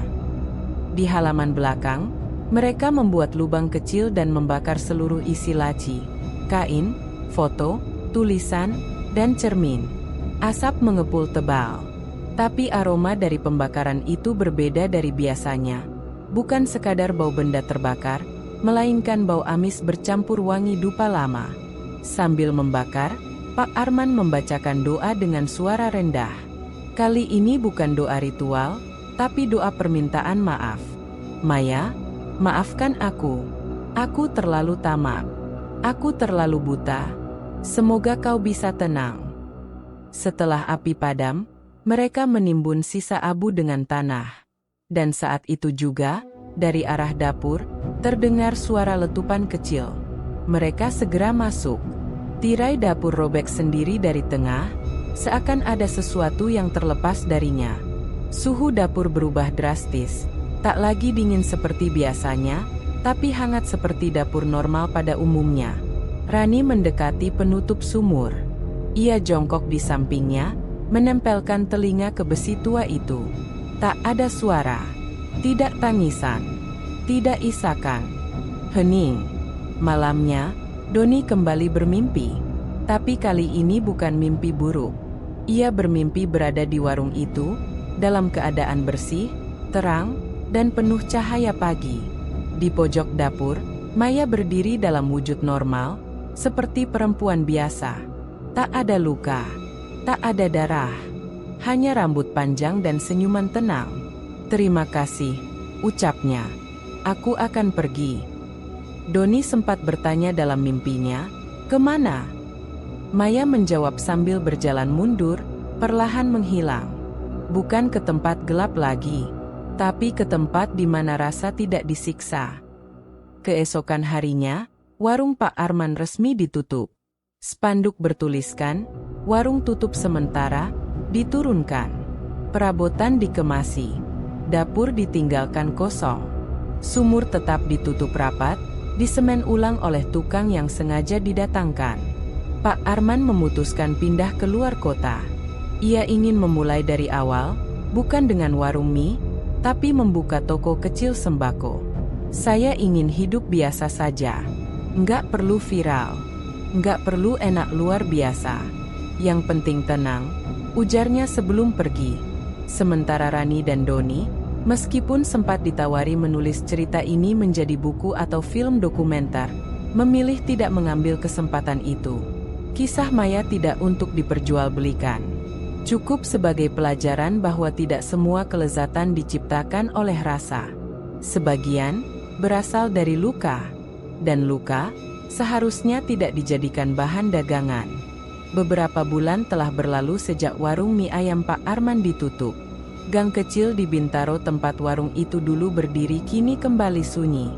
Speaker 1: Di halaman belakang, mereka membuat lubang kecil dan membakar seluruh isi laci, kain, foto, tulisan, dan cermin. Asap mengepul tebal. Tapi aroma dari pembakaran itu berbeda dari biasanya. Bukan sekadar bau benda terbakar, melainkan bau amis bercampur wangi dupa lama. Sambil membakar, Pak Arman membacakan doa dengan suara rendah. Kali ini bukan doa ritual, tapi doa permintaan maaf. "Maya, maafkan aku. Aku terlalu tamak. Aku terlalu buta. Semoga kau bisa tenang." Setelah api padam, mereka menimbun sisa abu dengan tanah. Dan saat itu juga, dari arah dapur, terdengar suara letupan kecil. Mereka segera masuk. Tirai dapur robek sendiri dari tengah, seakan ada sesuatu yang terlepas darinya. Suhu dapur berubah drastis. Tak lagi dingin seperti biasanya, tapi hangat seperti dapur normal pada umumnya. Rani mendekati penutup sumur. Ia jongkok di sampingnya, menempelkan telinga ke besi tua itu. Tak ada suara. Tidak tangisan. Tidak isakan. Hening. Malamnya, Doni kembali bermimpi. Tapi kali ini bukan mimpi buruk. Ia bermimpi berada di warung itu, dalam keadaan bersih, terang, dan penuh cahaya pagi. Di pojok dapur, Maya berdiri dalam wujud normal, seperti perempuan biasa. Tak ada luka, tak ada darah, hanya rambut panjang dan senyuman tenang. "Terima kasih," ucapnya. "Aku akan pergi." Doni sempat bertanya dalam mimpinya, "Kemana?" Maya menjawab sambil berjalan mundur, perlahan menghilang. Bukan ke tempat gelap lagi, tapi ke tempat di mana rasa tidak disiksa. Keesokan harinya, warung Pak Arman resmi ditutup. Spanduk bertuliskan, "Warung tutup sementara," diturunkan. Perabotan dikemasi. Dapur ditinggalkan kosong. Sumur tetap ditutup rapat, disemen ulang oleh tukang yang sengaja didatangkan. Pak Arman memutuskan pindah keluar kota. Ia ingin memulai dari awal, bukan dengan warung mie, tapi membuka toko kecil sembako. "Saya ingin hidup biasa saja. Nggak perlu viral. Nggak perlu enak luar biasa. Yang penting tenang," ujarnya sebelum pergi. Sementara Rani dan Doni, meskipun sempat ditawari menulis cerita ini menjadi buku atau film dokumenter, memilih tidak mengambil kesempatan itu. Kisah Maya tidak untuk diperjualbelikan. Cukup sebagai pelajaran bahwa tidak semua kelezatan diciptakan oleh rasa. Sebagian berasal dari luka, dan luka seharusnya tidak dijadikan bahan dagangan. Beberapa bulan telah berlalu sejak warung mie ayam Pak Arman ditutup. Gang kecil di Bintaro tempat warung itu dulu berdiri kini kembali sunyi.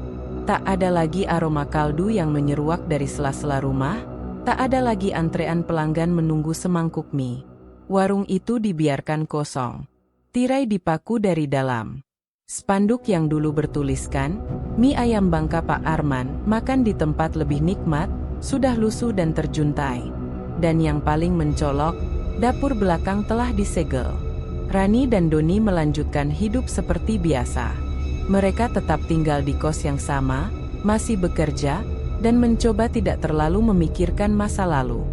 Speaker 1: Tak ada lagi aroma kaldu yang menyeruak dari sela-sela rumah, tak ada lagi antrean pelanggan menunggu semangkuk mie. Warung itu dibiarkan kosong. Tirai dipaku dari dalam. Spanduk yang dulu bertuliskan, "Mie ayam Bangka Pak Arman, makan di tempat lebih nikmat," sudah lusuh dan terjuntai. Dan yang paling mencolok, dapur belakang telah disegel. Rani dan Doni melanjutkan hidup seperti biasa. Mereka tetap tinggal di kos yang sama, masih bekerja, dan mencoba tidak terlalu memikirkan masa lalu.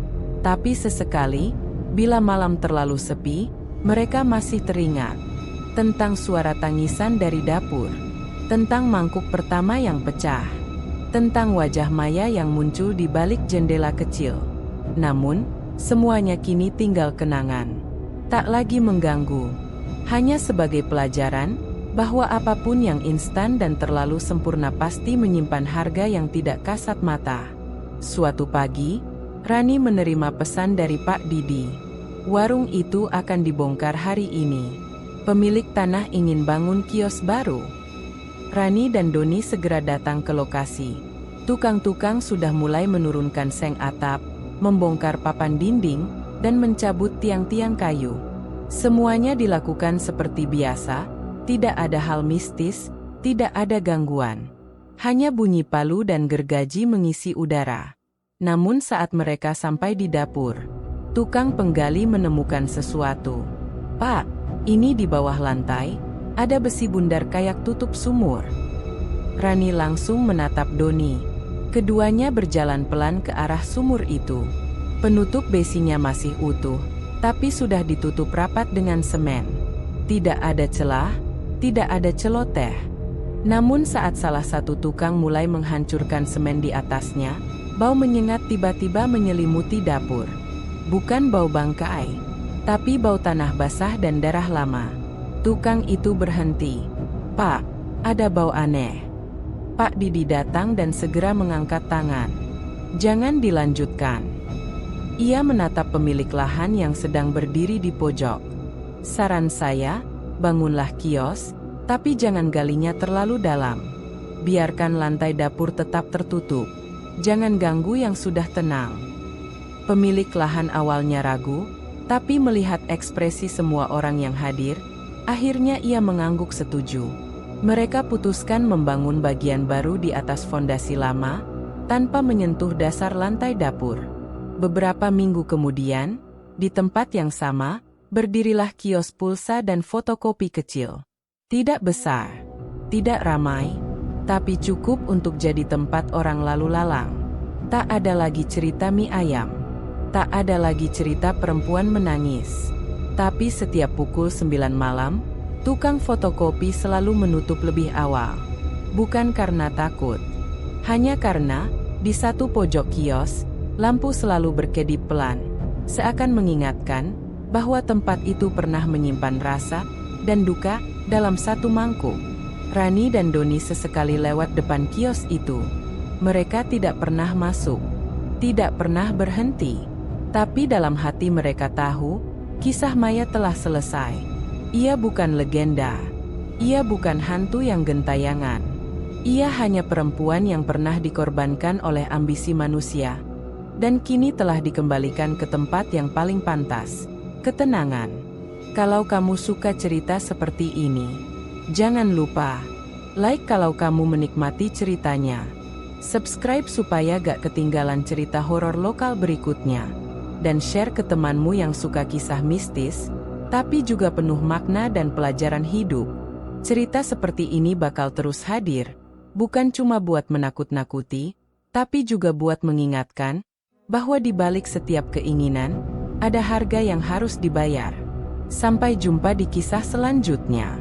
Speaker 1: Tapi sesekali, bila malam terlalu sepi, mereka masih teringat tentang suara tangisan dari dapur, tentang mangkuk pertama yang pecah, tentang wajah Maya yang muncul di balik jendela kecil. Namun, semuanya kini tinggal kenangan. Tak lagi mengganggu, hanya sebagai pelajaran bahwa apapun yang instan dan terlalu sempurna pasti menyimpan harga yang tidak kasat mata. Suatu pagi, Rani menerima pesan dari Pak Didi. Warung itu akan dibongkar hari ini. Pemilik tanah ingin bangun kios baru. Rani dan Doni segera datang ke lokasi. Tukang-tukang sudah mulai menurunkan seng atap, membongkar papan dinding, dan mencabut tiang-tiang kayu. Semuanya dilakukan seperti biasa, tidak ada hal mistis, tidak ada gangguan. Hanya bunyi palu dan gergaji mengisi udara. Namun saat mereka sampai di dapur, tukang penggali menemukan sesuatu. "Pak, ini di bawah lantai, ada besi bundar kayak tutup sumur." Rani langsung menatap Doni. Keduanya berjalan pelan ke arah sumur itu. Penutup besinya masih utuh, tapi sudah ditutup rapat dengan semen. Tidak ada celah, tidak ada celoteh. Namun saat salah satu tukang mulai menghancurkan semen di atasnya, bau menyengat tiba-tiba menyelimuti dapur. Bukan bau bangkai, tapi bau tanah basah dan darah lama. Tukang itu berhenti. "Pak, ada bau aneh." Pak Didi datang dan segera mengangkat tangan. "Jangan dilanjutkan." Ia menatap pemilik lahan yang sedang berdiri di pojok. "Saran saya, bangunlah kios, tapi jangan galinya terlalu dalam. Biarkan lantai dapur tetap tertutup. Jangan ganggu yang sudah tenang." Pemilik lahan awalnya ragu, tapi melihat ekspresi semua orang yang hadir, akhirnya ia mengangguk setuju. Mereka putuskan membangun bagian baru di atas fondasi lama, tanpa menyentuh dasar lantai dapur. Beberapa minggu kemudian, di tempat yang sama, berdirilah kios pulsa dan fotokopi kecil. Tidak besar, tidak ramai, tapi cukup untuk jadi tempat orang lalu lalang. Tak ada lagi cerita mie ayam. Tak ada lagi cerita perempuan menangis. Tapi setiap pukul 9 malam, tukang fotokopi selalu menutup lebih awal. Bukan karena takut, hanya karena, di satu pojok kios, lampu selalu berkedip pelan, seakan mengingatkan bahwa tempat itu pernah menyimpan rasa dan duka dalam satu mangkuk. Rani dan Doni sesekali lewat depan kios itu. Mereka tidak pernah masuk, tidak pernah berhenti. Tapi dalam hati mereka tahu, kisah Maya telah selesai. Ia bukan legenda. Ia bukan hantu yang gentayangan. Ia hanya perempuan yang pernah dikorbankan oleh ambisi manusia, dan kini telah dikembalikan ke tempat yang paling pantas, ketenangan. Kalau kamu suka cerita seperti ini, jangan lupa like kalau kamu menikmati ceritanya. Subscribe supaya gak ketinggalan cerita horor lokal berikutnya. Dan share ke temanmu yang suka kisah mistis, tapi juga penuh makna dan pelajaran hidup. Cerita seperti ini bakal terus hadir, bukan cuma buat menakut-nakuti, tapi juga buat mengingatkan bahwa di balik setiap keinginan, ada harga yang harus dibayar. Sampai jumpa di kisah selanjutnya.